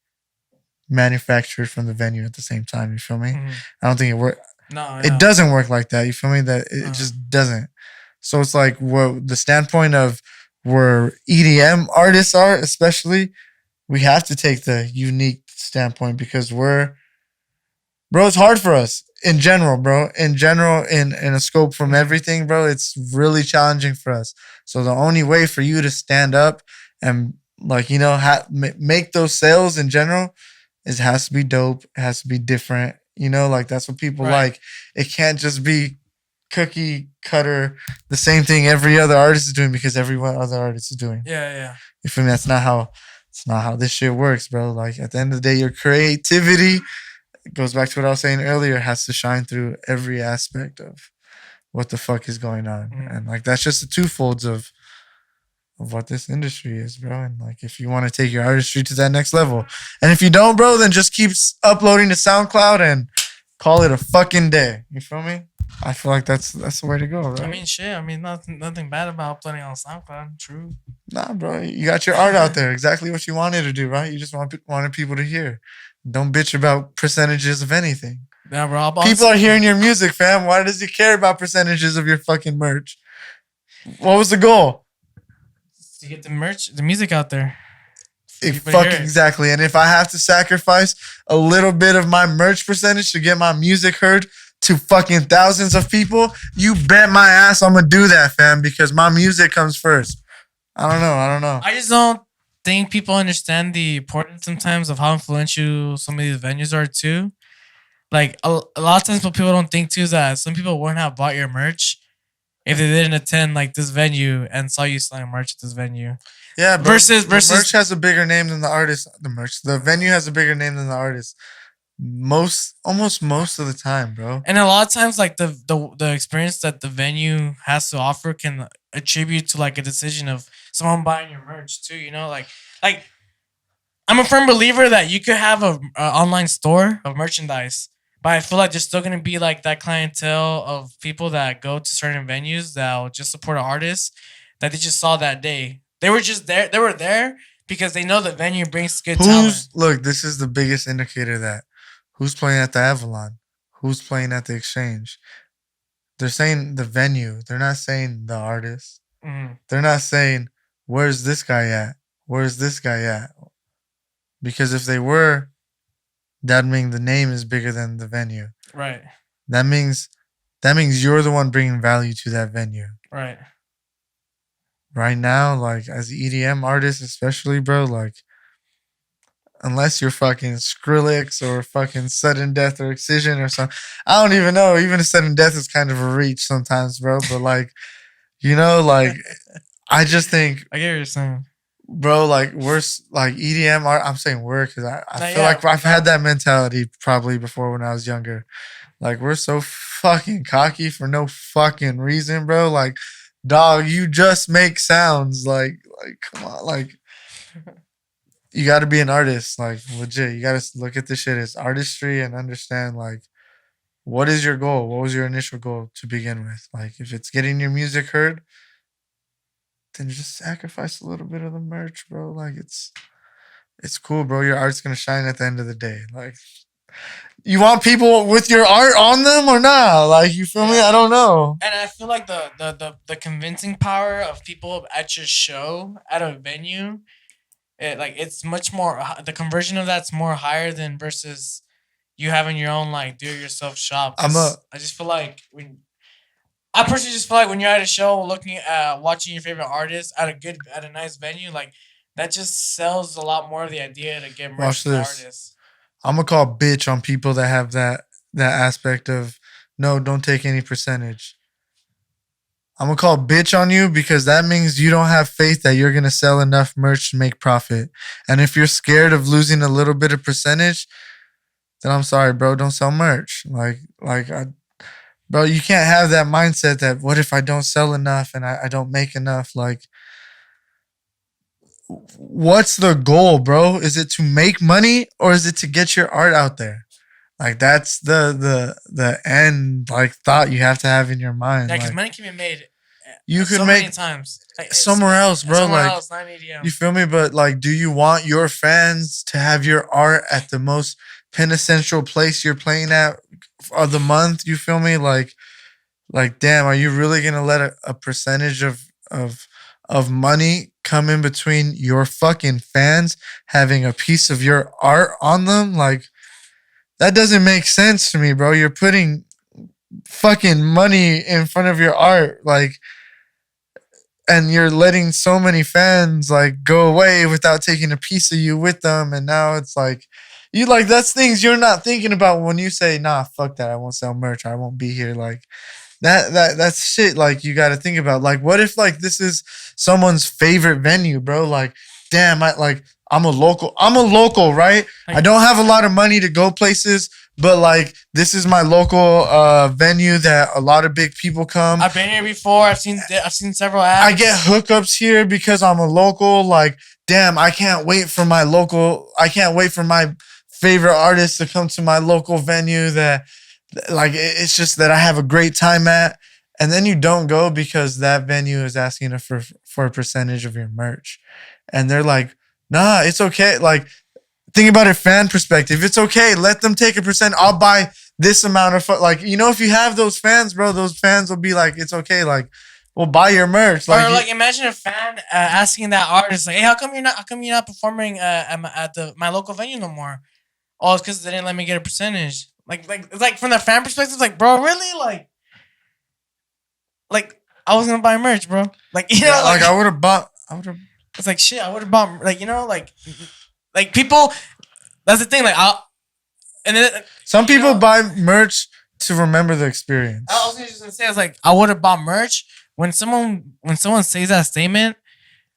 manufactured from the venue at the same time. You feel me? Mm-hmm. I don't think it works. No, it doesn't work like that. You feel me? That it just doesn't. So it's like the standpoint of where EDM artists are, especially, we have to take the unique standpoint because it's hard for us in general, bro. In general, in a scope from everything, bro, it's really challenging for us. So the only way for you to stand up and like, you know, make those sales in general is it has to be dope. It has to be different. You know, like that's what people like. It can't just be cookie cutter, the same thing every other artist is doing because every other artist is doing. Yeah. You feel me? It's not how this shit works, bro. Like at the end of the day, your creativity, it goes back to what I was saying earlier, has to shine through every aspect of what the fuck is going on. And like that's just the twofolds of what this industry is, bro. And like if you want to take your artistry to that next level. And if you don't, bro, then just keep uploading to SoundCloud and call it a fucking day. You feel me? I feel like that's the way to go, right? I mean, shit. I mean, nothing bad about uploading on SoundCloud. True. Nah, bro. You got your art out there. Exactly what you wanted to do, right? You just wanted people to hear. Don't bitch about percentages of anything. Yeah, bro. People are hearing your music, fam. Why does he care about percentages of your fucking merch? What was the goal? To get the music out there. Exactly. And if I have to sacrifice a little bit of my merch percentage to get my music heard to fucking thousands of people, you bet my ass I'm gonna do that, fam, because my music comes first. I don't know. I just don't think people understand the importance sometimes of how influential some of these venues are too. Like a lot of times what people don't think too is that some people wouldn't have bought your merch if they didn't attend like this venue and saw you selling merch at this venue. Yeah, but versus the merch has a bigger name than the artist. The venue has a bigger name than the artist. almost most of the time, bro. And a lot of times, like the experience that the venue has to offer can attribute to like a decision of someone buying your merch too. You know, like I'm a firm believer that you could have a online store of merchandise, but I feel like there's still gonna be like that clientele of people that go to certain venues that'll just support an artist that they just saw that day. They were just there. They were there because they know the venue brings good talent. Look, this is the biggest indicator of that who's playing at the Avalon, who's playing at the Exchange. They're saying the venue. They're not saying the artist. Mhm. They're not saying where's this guy at? Where's this guy at? Because if they were, that means the name is bigger than the venue. Right. That means you're the one bringing value to that venue. Right. Right now, like as an EDM artist, especially, bro, like unless you're fucking Skrillex or fucking Sudden Death or Excision or something, I don't even know. Even a Sudden Death is kind of a reach sometimes, bro. But like, you know, like I just think, I get what you're saying. bro, like we're like EDM art. I'm saying we're because I No, feel yeah, like I've no. had that mentality probably before when I was younger. Like we're so fucking cocky for no fucking reason, bro. Like, dog, you just make sounds. Like come on, like you got to be an artist. Like legit, you got to look at this shit as artistry and understand like what is your goal? What was your initial goal to begin with? Like if it's getting your music heard, then just sacrifice a little bit of the merch, bro. Like it's cool, bro. Your art's gonna shine at the end of the day. Like you want people with your art on them or not? Like you feel me? I don't know. And I feel like the convincing power of people at your show at a venue, it's much more. The conversion of that's more higher than versus you having your own like do it yourself shop. 'Cause I just feel like I personally just feel like when you're at a show looking at watching your favorite artist at a nice venue, like that just sells a lot more of the idea to get merch Watch from the this. artist. I'm gonna call bitch on people that have that aspect of no, don't take any percentage. I'm gonna call bitch on you because that means you don't have faith that you're gonna sell enough merch to make profit. And if you're scared of losing a little bit of percentage, then I'm sorry, bro. Don't sell merch. Bro, you can't have that mindset that what if I don't sell enough and I don't make enough? Like, what's the goal, bro? Is it to make money or is it to get your art out there? Like that's the end like thought you have to have in your mind. Yeah, because Like, money can be made. you could so make many times somewhere else, bro. Somewhere Like else, not EDM. you feel me? But like, do you want your fans to have your art at the most quintessential place you're playing at of the month? You feel me? Like damn, are you really gonna let a percentage of money come in between your fucking fans having a piece of your art on them? Like that doesn't make sense to me, bro. You're putting fucking money in front of your art, like, and you're letting so many fans like go away without taking a piece of you with them. And now it's like you like that's things you're not thinking about when you say, nah, fuck that. I won't sell merch. I won't be here. Like that's shit like you got to think about. Like what if like this is someone's favorite venue, bro? Like damn, I'm a local, right? I don't have a lot of money to go places, but like this is my local venue that a lot of big people come. I've been here before. I've seen several acts. I get hookups here because I'm a local. Like damn, I can't wait for my favorite artist to come to my local venue that like it's just that I have a great time at. And then you don't go because that venue is asking for a percentage of your merch. And they're like, nah, it's okay. Like, think about it, fan perspective. It's okay. Let them take a percent. I'll buy this amount of like, you know, if you have those fans, bro, those fans will be like, it's okay. Like, we'll buy your merch. Like, or like, imagine a fan asking that artist, like, hey, how come you're not performing at my local venue no more? Oh, it's because they didn't let me get a percentage. Like it's like from the fan perspective, like, bro, really, like I was gonna buy merch, bro. Like you know, yeah, like I would have. It's like shit. I would have bought like you know like people. That's the thing. Like and then some people buy merch to remember the experience. I was just gonna say, I was like, I would have bought merch when someone says that statement.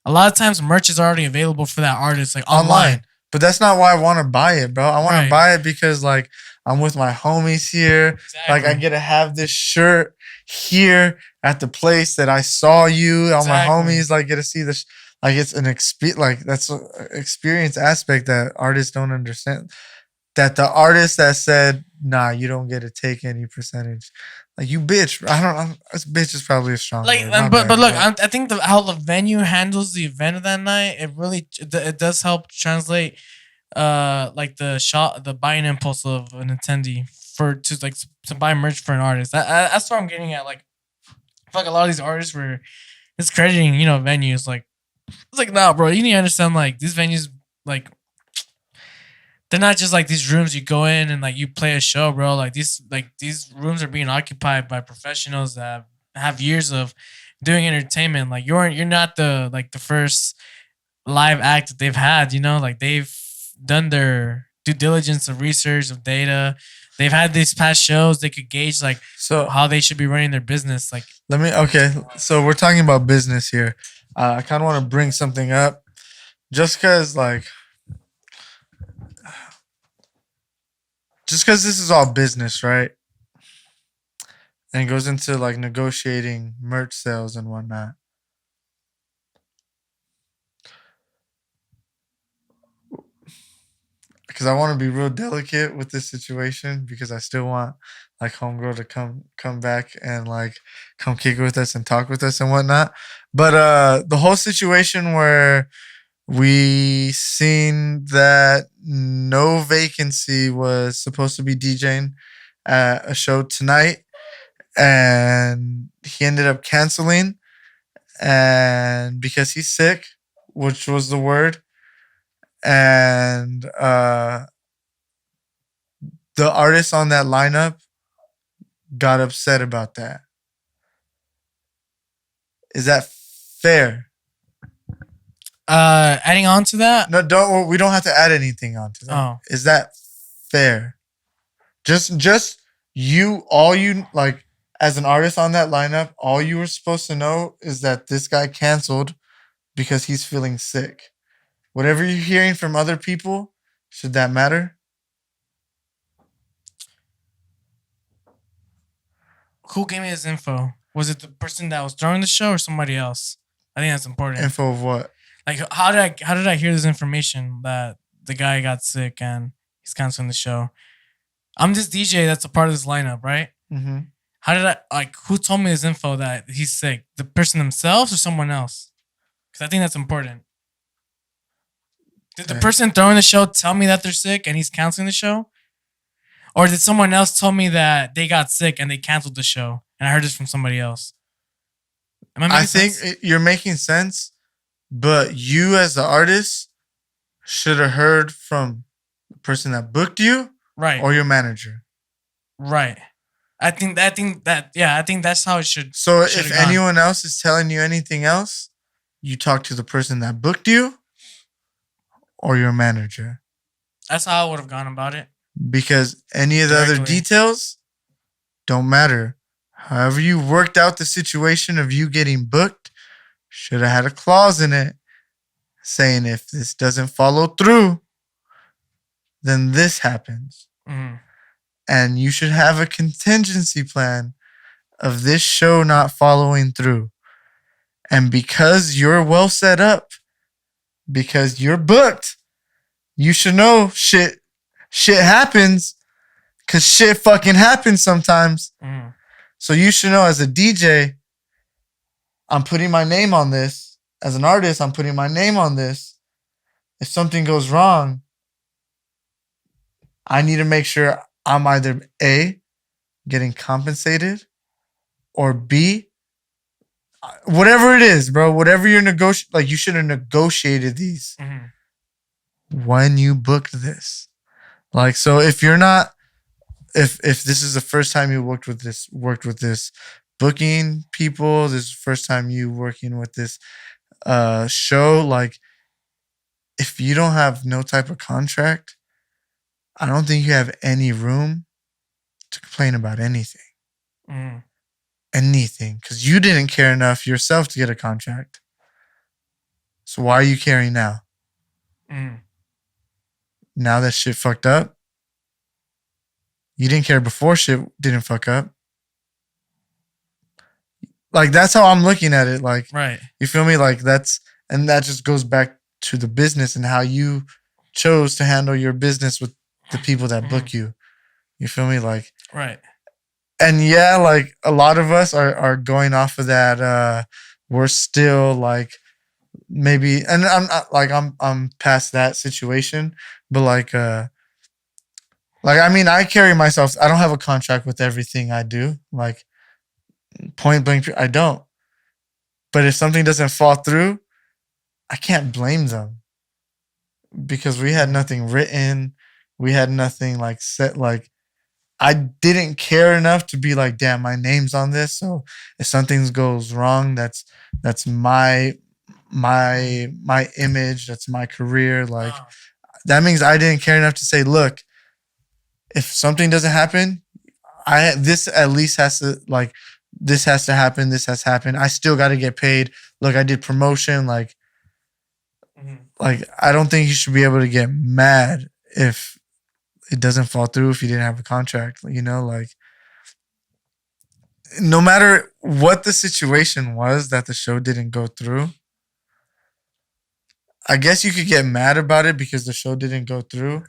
A lot of times, merch is already available for that artist, like online. But that's not why I want to buy it, bro. I want Right. to buy it because like I'm with my homies here. Like I Exactly. get to have this shirt here at the place that I saw you. All my Exactly. homies like get to see this. Like it's an like that's an experience aspect that artists don't understand. That the artist that said, "Nah, you don't get to take any percentage." Like you bitch. I don't know. This bitch is probably a strong Like, word. My but bad, look, I think how the venue handles the event of that night, it does help translate like the buying impulse of an attendee to buy merch for an artist. That's what I'm getting at. Like, I feel like a lot of these artists were discrediting, venues. Like, it's like, nah, bro, you need to understand, like, these venues, like, they're not just like these rooms you go in and like you play a show, bro. Like these rooms are being occupied by professionals that have years of doing entertainment. Like you're not the first live act that they've had, like they've done their due diligence of research of data. They've had these past shows. They could gauge like So how they should be running their business. Like, okay. So we're talking about business here. I kind of want to bring something up, just because this is all business, right? And it goes into like negotiating merch sales and whatnot. Because I want to be real delicate with this situation because I still want like homegirl to come back and like come kick it with us and talk with us and whatnot. But the whole situation where we seen that no vacancy was supposed to be DJing at a show tonight, and he ended up canceling, and because he's sick, which was the word, and the artists on that lineup got upset about that. Is that fair? adding on to that. No, don't. We don't have to add anything onto that. Oh. Is that fair? Just you. All you like as an artist on that lineup. All you were supposed to know is that this guy canceled because he's feeling sick. Whatever you're hearing from other people, should that matter? Who gave me this info? Was it the person that was throwing the show or somebody else? I think that's important. Info of what? Like, how did I hear this information that the guy got sick and he's canceling the show? I'm this DJ that's a part of this lineup, right? Mm-hmm. How did who told me this info that he's sick? The person themselves or someone else? Because I think that's important. Did the person throwing the show tell me that they're sick and he's canceling the show? Or did someone else tell me that they got sick and they canceled the show? And I heard this from somebody else. I think you're making sense, but you as the artist should have heard from the person that booked you, right, or your manager. Right. I think that's how it should. So if anyone else is telling you anything else, you talk to the person that booked you or your manager. That's how I would have gone about it. Because any of the other details don't matter. However you worked out the situation of you getting booked, should have had a clause in it saying if this doesn't follow through, then this happens. Mm-hmm. And you should have a contingency plan of this show not following through. And because you're well set up, because you're booked, you should know shit happens, because shit fucking happens sometimes. Mm. So you should know as a DJ, I'm putting my name on this. As an artist, I'm putting my name on this. If something goes wrong, I need to make sure I'm either A, getting compensated, or B, whatever it is, bro, whatever you're like you should have negotiated these when you booked this. Like, so if you're not, if this is the first time you worked with this booking people, this is the first time you working with this show, like if you don't have no type of contract, I don't think you have any room to complain about anything. Anything, because you didn't care enough yourself to get a contract. So why are you caring now? now that shit fucked up. You didn't care before shit didn't fuck up. Like that's how I'm looking at it. Like, Right. you feel me? Like and that just goes back to the business and how you chose to handle your business with the people that book you. You feel me? Like, Right. and yeah, like a lot of us are going off of that. We're still like maybe, and I'm past that situation, but like I mean, I carry myself. I don't have a contract with everything I do. Like point blank, I don't. But if something doesn't fall through, I can't blame them because we had nothing written. We had nothing like set. Like I didn't care enough to be like, damn, my name's on this. So if something goes wrong, that's my image. That's my career. Like that means I didn't care enough to say, look, if something doesn't happen, this at least has to like this has to happen. This has happened. I still got to get paid. Look, I did promotion. Like I don't think you should be able to get mad if it doesn't fall through if you didn't have a contract. You know, like no matter what the situation was that the show didn't go through, I guess you could get mad about it because the show didn't go through.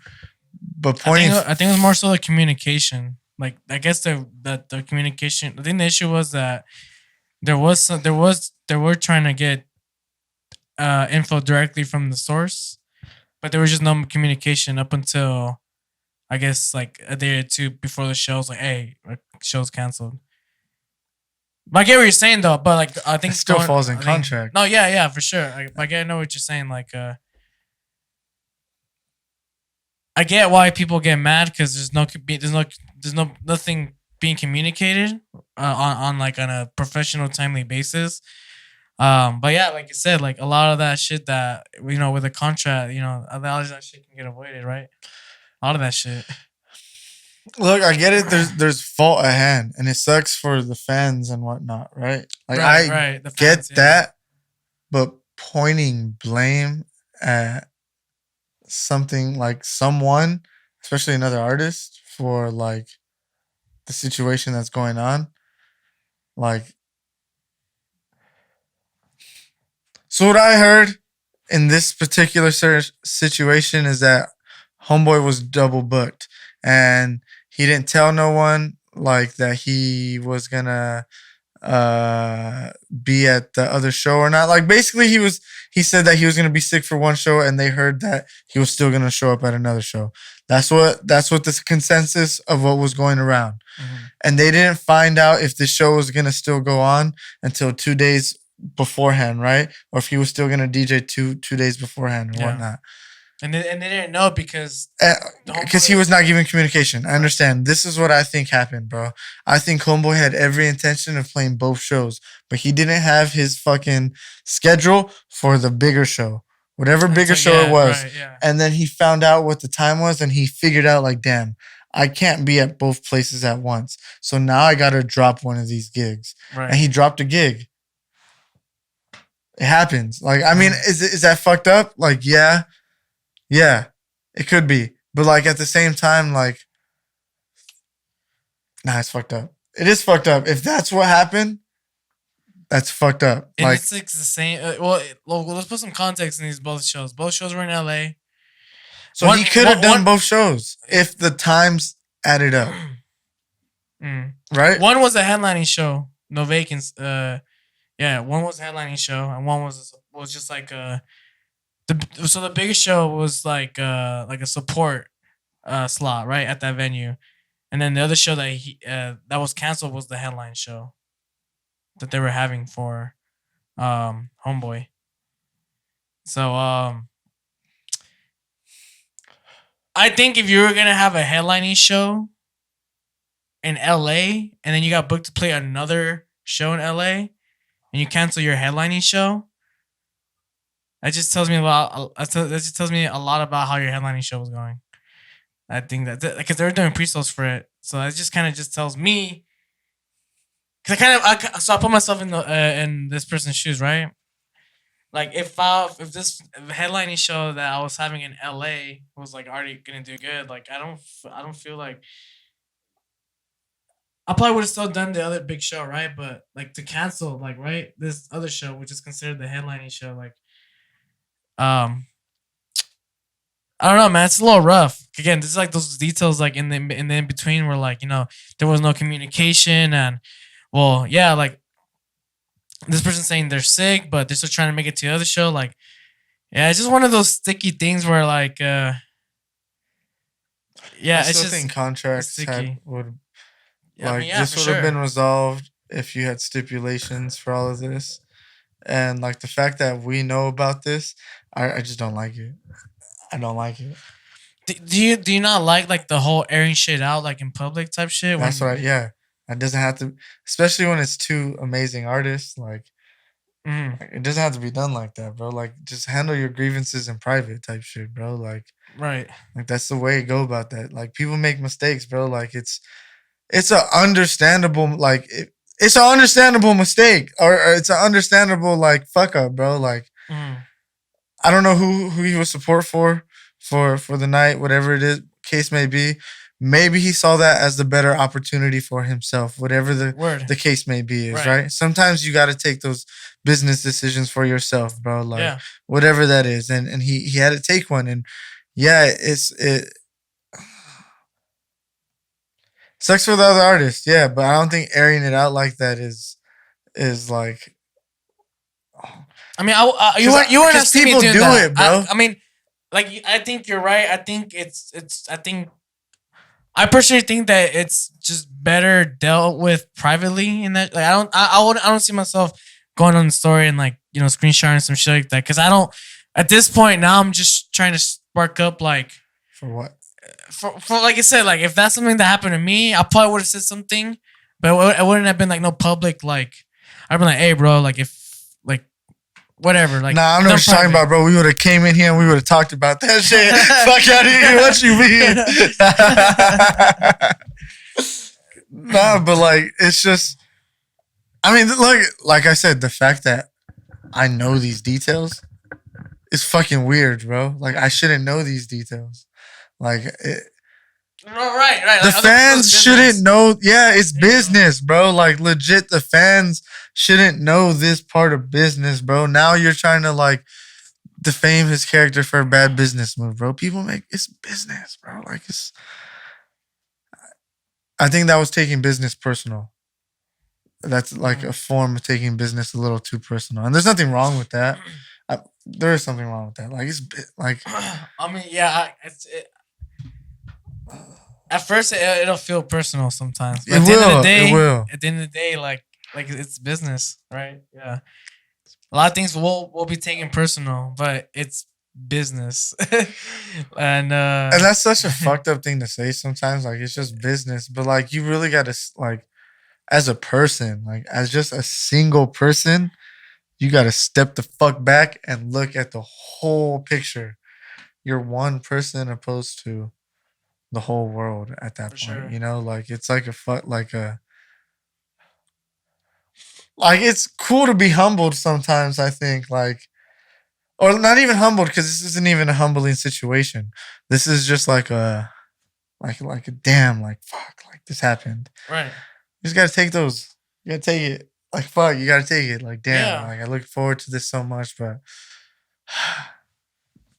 But I think it was more so the communication. Like I guess the communication. I think the issue was that they were trying to get info directly from the source, but there was just no communication up until I guess like a day or two before the show. Was like, hey, our show's canceled. But I get what you're saying though. But like I think it still falls in contract. No, yeah, for sure. I know what you're saying. Like I get why people get mad because there's nothing being communicated on a professional timely basis. But yeah, like you said, like a lot of that shit that with a contract, a lot of that shit can get avoided, right? A lot of that shit. Look, I get it. There's fault at hand, and it sucks for the fans and whatnot, right? Like right. The fans, get that, but pointing blame at something like someone, especially another artist, for like the situation that's going on, like. So what I heard in this particular situation is that Homeboy was double booked, and he didn't tell no one like that he was gonna be at the other show or not. Like basically he said that he was gonna be sick for one show and they heard that he was still gonna show up at another show. That's what the consensus of what was going around. And they didn't find out if the show was gonna still go on until 2 days beforehand, right? Or if he was still gonna DJ 2 days beforehand or whatnot. And they didn't know because he was not giving communication. I understand. This is what I think happened, bro. I think Homeboy had every intention of playing both shows, but he didn't have his fucking schedule for the bigger show, whatever bigger show it was. Right, yeah. And then he found out what the time was, and he figured out like, damn, I can't be at both places at once. So now I got to drop one of these gigs. Right. And he dropped a gig. It happens. Like, I mean, is that fucked up? Like, yeah. Yeah, it could be. But like at the same time, like, nah, it's fucked up. It is fucked up. If that's what happened, that's fucked up. And like, it's like the same. Well, let's put some context in these both shows. Both shows were in LA. So he could have done both shows if the times added up. Right? One was a headlining show, no vacants. Yeah, one was a headlining show, and one was just like so the biggest show was like a support slot right at that venue, and then the other show that was canceled was the headline show that they were having for Homeboy. So I think if you were gonna have a headlining show in LA and then you got booked to play another show in LA and you cancel your headlining show, that just tells me a lot about how your headlining show was going. I think that because they were doing pre-sales for it, so that just kind of just tells me. Because I put myself in this person's shoes, right? Like if this headlining show that I was having in LA was like already gonna do good, like I don't feel like I probably would have still done the other big show, right? But like to cancel, like right, this other show, which is considered the headlining show, like um, I don't know, man, it's a little rough. Again, this is like those details, like in the in between, where like there was no communication, and well, yeah, like this person saying they're sick, but they're still trying to make it to the other show, like yeah, it's just one of those sticky things where like I yeah, it's still just think it's contracts had sticky. would Yeah, I mean, like yeah, this for would have been sure. resolved if you had stipulations for all of this. And like the fact that we know about this, I just don't like it. I don't like it. Do you not like the whole airing shit out like in public type shit That's when what yeah. It doesn't have to, especially when it's two amazing artists. Mhm, It doesn't have to be done like that, bro. Like just handle your grievances in private type shit, bro. right? Like that's the way to go about that. Like people make mistakes, bro. Like it's a understandable it's an understandable mistake or it's an understandable like fuck up, bro. Like Mhm, I don't know who he was support for the night, whatever it is case may be. Maybe he saw that as the better opportunity for himself, whatever word. the case may be is, Right. right? Sometimes you got to take those business decisions for yourself, bro. Like Yeah. whatever that is, and he had to take one, and yeah, it sucks for the other artist, yeah, but I don't think airing it out like that is like I mean, you wouldn't have because seen me people doing do that. it, bro. I mean, like I think you're right. I think I think I personally think that it's just better dealt with privately in that. Like I don't see myself going on the story and like screenshotting some shit like that because I don't. At this point now, I'm just trying to spark up like For what? for like I said, like if that's something that happened to me, I probably would have said something, but it wouldn't have been like no public like. I'd be like, hey, bro, like if like whatever, like Nah, I know done what you're talking private. about, bro. We would have came in here and we would have talked about that shit. Fuck out of here. What you mean? Nah, but like it's just I mean, like I said, the fact that I know these details is fucking weird, bro. Like I shouldn't know these details. Like No, right. the Like other people's fans shouldn't business. know. Yeah, it's There you go. business, bro. Like legit, the fans shouldn't know this part of business, bro. Now you're trying to like defame his character for a bad business move, bro. People make it's business, bro. Like it's. I think that was taking business personal. That's like a form of taking business a little too personal, and there's nothing wrong with that. There is something wrong with that. Like like I mean, yeah, at first it'll feel personal sometimes, but it will, it will. at the end of the day, like it's business, right? Yeah, a lot of things will be taken personal, but it's business, and And that's such a fucked up thing to say sometimes. Like it's just business, but like you really got to like as a person, like as just a single person, you got to step the fuck back and look at the whole picture. You're one person opposed to the whole world at that for point. sure. You know, like it's like like it's cool to be humbled sometimes. I think like or not even humbled because this isn't even a humbling situation. This is just like like a damn like fuck like this happened. Right. You just gotta take those. You gotta take it. Like fuck, you gotta take it. Like damn, Yeah. like I look forward to this so much, but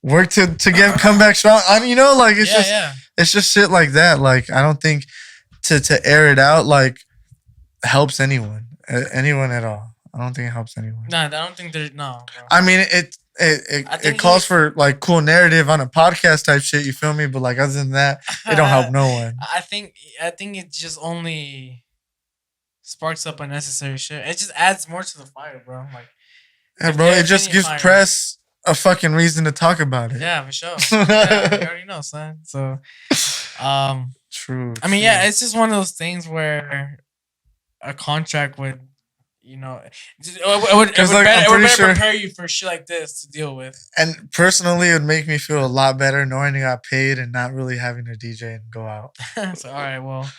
work to get come back strong. You know, like Yeah. it's just shit like that. Like I don't think to air it out like helps anyone, anyone at all. I don't think it helps anyone. Nah, I don't think there's no. I mean, I it think calls for like cool narrative on a podcast type shit. You feel me? But like other than that, it don't help no one. I think it just only sparks up unnecessary shit. It just adds more to the fire, bro. Like, Yeah, bro, it if just any gives fire. press a fucking reason to talk about it. Yeah, for sure. Yeah, you already know, son. So, True. I mean, true. yeah, it's just one of those things where a contract would, it would like, I'm pretty better sure- prepare you for shit like this to deal with. And personally, it would make me feel a lot better knowing I got paid and not really having to DJ and go out. So, all right, well,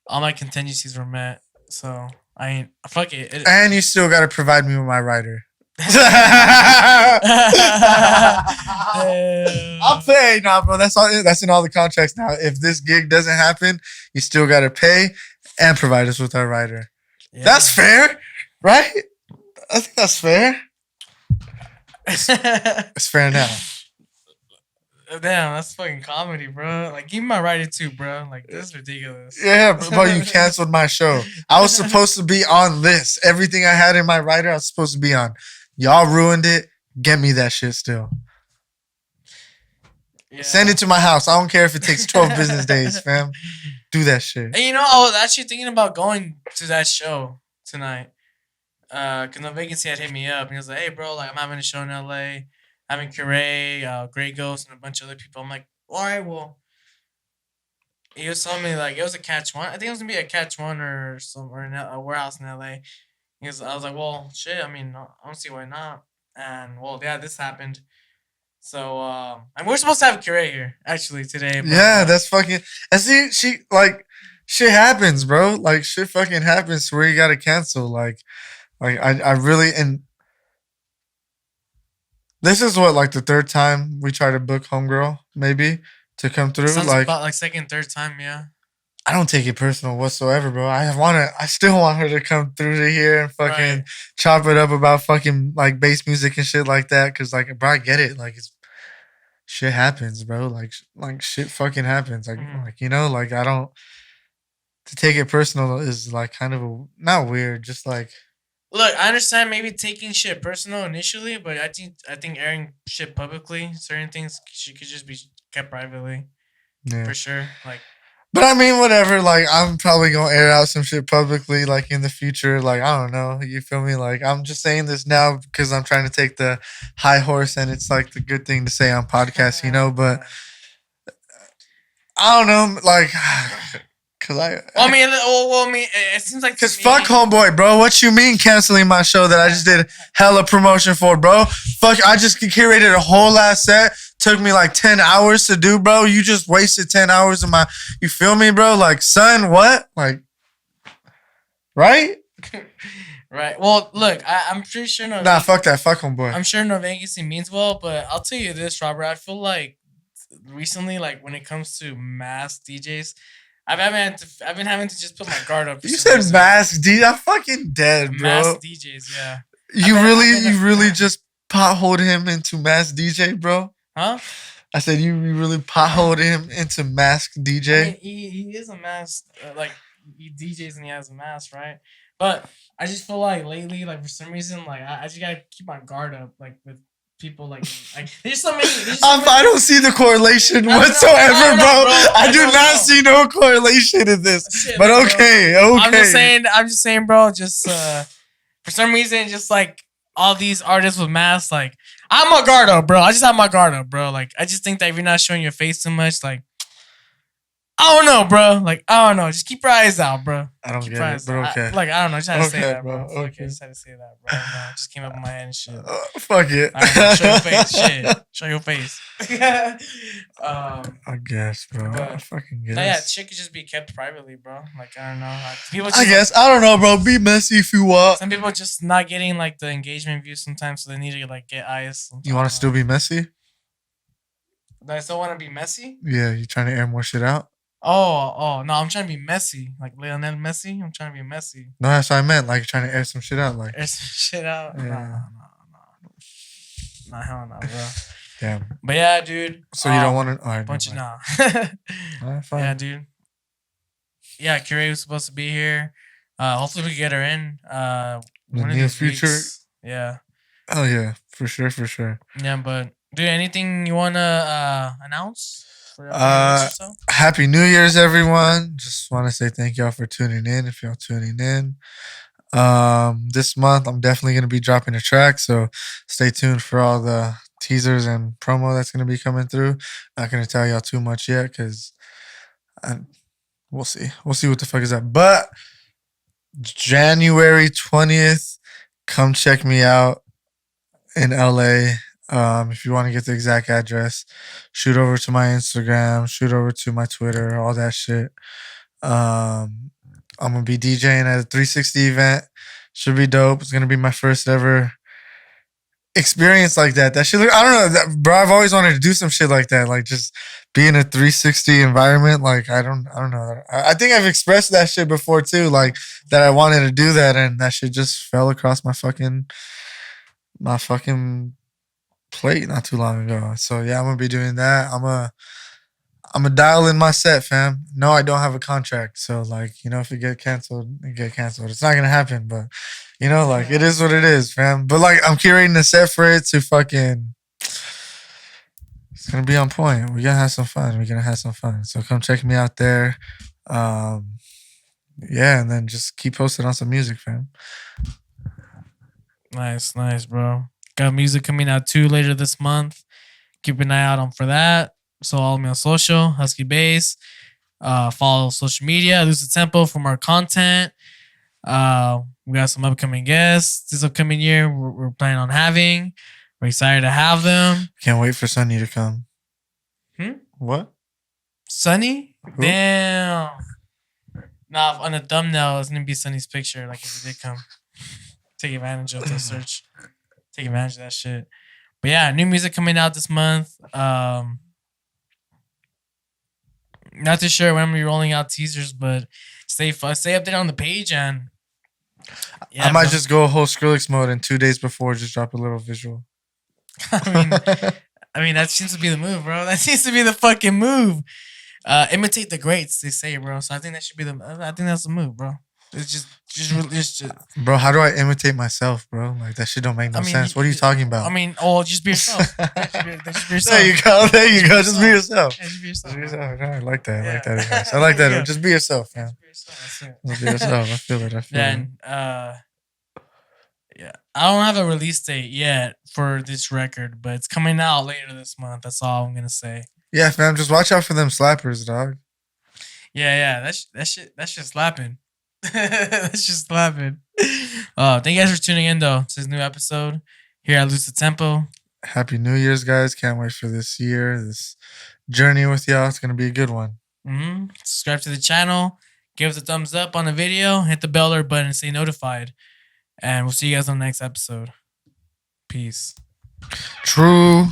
all my contingencies were met. So, I ain't, fuck it. And you still got to provide me with my rider. I'll pay now, bro. That's all. That's in all the contracts now. If this gig doesn't happen, you still gotta pay and provide us with our rider. Yeah. That's fair, right? I think that's fair. It's fair now. Damn, that's fucking comedy, bro. Like, give me my rider too, bro. Like, this is ridiculous. Yeah, bro, you canceled my show. I was supposed to be on this. Everything I had in my rider, I was supposed to be on. Y'all ruined it. Get me that shit still. Yeah. Send it to my house. I don't care if it takes 12 business days, fam. Do that shit. And you know, I was actually thinking about going to that show tonight. Because No Vacancy had hit me up. And he was like, hey, bro, like, I'm having a show in LA. Having Curay, Grey Ghost, and a bunch of other people. I'm like, all right, well. He was telling me, like, it was a catch one. I think it was going to be a catch one or somewhere in a warehouse in LA. I was like, well, shit, I mean, I don't see why not. And, well, yeah, this happened. So, and we're supposed to have Curay here, actually, today. But, yeah, that's fucking. And see, shit happens, bro. Like, shit fucking happens where you got to cancel. Like, I really, and this is what, like, the third time we try to book Homegirl, maybe, to come through. Sounds like, about, like, second, third time, yeah. I don't take it personal whatsoever, bro. I still want her to come through to here and fucking chop it up about fucking, like, bass music and shit like that. Cause, like, bro, I get it. Like, shit happens, bro. Like shit fucking happens. Like, like, you know, like, I don't, to take it personal is, like, kind of not weird, just like. Look, I understand maybe taking shit personal initially, but I think airing shit publicly, certain things could just be kept privately. Yeah. For sure. Like, but I mean, whatever. Like, I'm probably gonna air out some shit publicly, like, in the future. Like, I don't know. You feel me? Like, I'm just saying this now because I'm trying to take the high horse, and it's like the good thing to say on podcasts, you know. But I don't know. Like, cause I mean, it seems like because fuck Homeboy, bro. What you mean canceling my show that I just did hella promotion for, bro? Fuck, I just curated a whole ass set. Took me like 10 hours to do, bro. You just wasted 10 hours of my. You feel me, bro? Like, son, what? Like, right? Right. Well, look, I'm pretty sure Nah, fuck that. Fuck Homeboy. I'm sure No Vacancy means well, but I'll tell you this, Robert. I feel like recently, like, when it comes to mass DJs. I've been having to just put my guard up. You said mask DJ. I'm fucking dead, bro. Mass DJs, yeah. You really just potholed him into mass DJ, bro? Huh? I said you really potholed him into mask DJ. I mean, he is a mask, like, he DJs and he has a mask, right? But I just feel like lately, like, for some reason, like, I just gotta keep my guard up, like, with people like there's so many. I don't see the correlation whatsoever, bro. I do not see no correlation in this. Shit, but okay. I'm just saying, bro. Just for some reason, just like all these artists with masks, like, I'm my guard up, bro. I just have my guard up, bro. Like, I just think that if you're not showing your face too much, like, I don't know, bro. Like, I don't know. Just keep your eyes out, bro. I don't get it, but okay. I don't know. Just had to say that, bro. Okay. Just had to say that, bro. No, just came up in my head and shit. Fuck it. Right, show your face. Shit. Show your face. I guess, bro. I fucking guess. Yeah, shit could just be kept privately, bro. Like, I don't know. People just, I guess. I don't know, bro. Be messy if you want. Some people just not getting, like, the engagement views sometimes, so they need to, like, get eyes. You want to still be messy? Do I still want to be messy? Yeah, you trying to air more shit out? Oh, no, I'm trying to be messy. Like Lionel Messi, I'm trying to be messy. No, that's what I meant. Like, trying to air some shit out. Like, air some shit out? Yeah. Nah, hell no, bro. Damn. But yeah, dude. So you don't want to... Alright, bunch of... Nah. Alright, fine. Yeah, dude. Yeah, Curie was supposed to be here. Hopefully we can get her in. In the near future? Weeks. Yeah. Oh, yeah. For sure. Yeah, but... Dude, anything you want to announce? Happy New Year's, everyone. Just want to say thank y'all for tuning in. If y'all tuning in, this month I'm definitely going to be dropping a track, so stay tuned for all the teasers and promo that's going to be coming through. Not going to tell y'all too much yet because we'll see what the fuck is that. But January 20th, come check me out in LA. If you want to get the exact address, shoot over to my Instagram, shoot over to my Twitter, all that shit. I'm gonna be DJing at a 360 event. Should be dope. It's gonna be my first ever experience like that. That shit. I don't know, bro. I've always wanted to do some shit like that. Like just be in a 360 environment. Like I don't know. I think I've expressed that shit before too. Like that I wanted to do that, and that shit just fell across my fucking plate not too long ago. So yeah, I'm gonna be doing that. I'm gonna dial in my set, fam. No, I don't have a contract, so like if it get canceled, it get canceled. It's not gonna happen, but like it is what it is, fam. But like I'm curating the set for it to fucking. It's gonna be on point. We're gonna have some fun. We're gonna have some fun. So come check me out there. Yeah, and then just keep posting on some music, fam. Nice, bro. Got music coming out too later this month. Keep an eye out on for that. So follow me on social, Husky Bass. Follow social media, Lose the Tempo for more content. We got some upcoming guests this upcoming year. We're planning on having. We're excited to have them. Can't wait for Sunny to come. What? Sunny? Who? Damn. Nah, on the thumbnail, it's gonna be Sunny's picture. Like if he did come, take advantage of the search. Take advantage of that shit. But yeah, new music coming out this month. Not too sure when I'm gonna be rolling out teasers, but stay updated on the page and I might just go whole Skrillex mode and 2 days before just drop a little visual. I mean that seems to be the move, bro. That seems to be the fucking move. Imitate the greats, they say, bro. So I think that should be I think that's the move, bro. It's just bro. How do I imitate myself, bro? Like that shit don't make no sense. What are you talking about? I mean, just be yourself. Just be yourself. There you go. There you go. Just be yourself. Just be yourself. I like that. I like that advice. I like that. Just be yourself, man. Just be yourself. I feel it. Then, yeah, I don't have a release date yet for this record, but it's coming out later this month. That's all I'm gonna say. Yeah, fam. Just watch out for them slappers, dog. Yeah. That shit slapping. That's just slapping. Thank you guys for tuning in though to this new episode here at Lose the Tempo. Happy New Year's, guys. Can't wait for this year, this journey with y'all. It's gonna be a good one. Subscribe to the channel, give us a thumbs up on the video, hit the bell alert button and stay notified. And we'll see you guys on the next episode. Peace. True.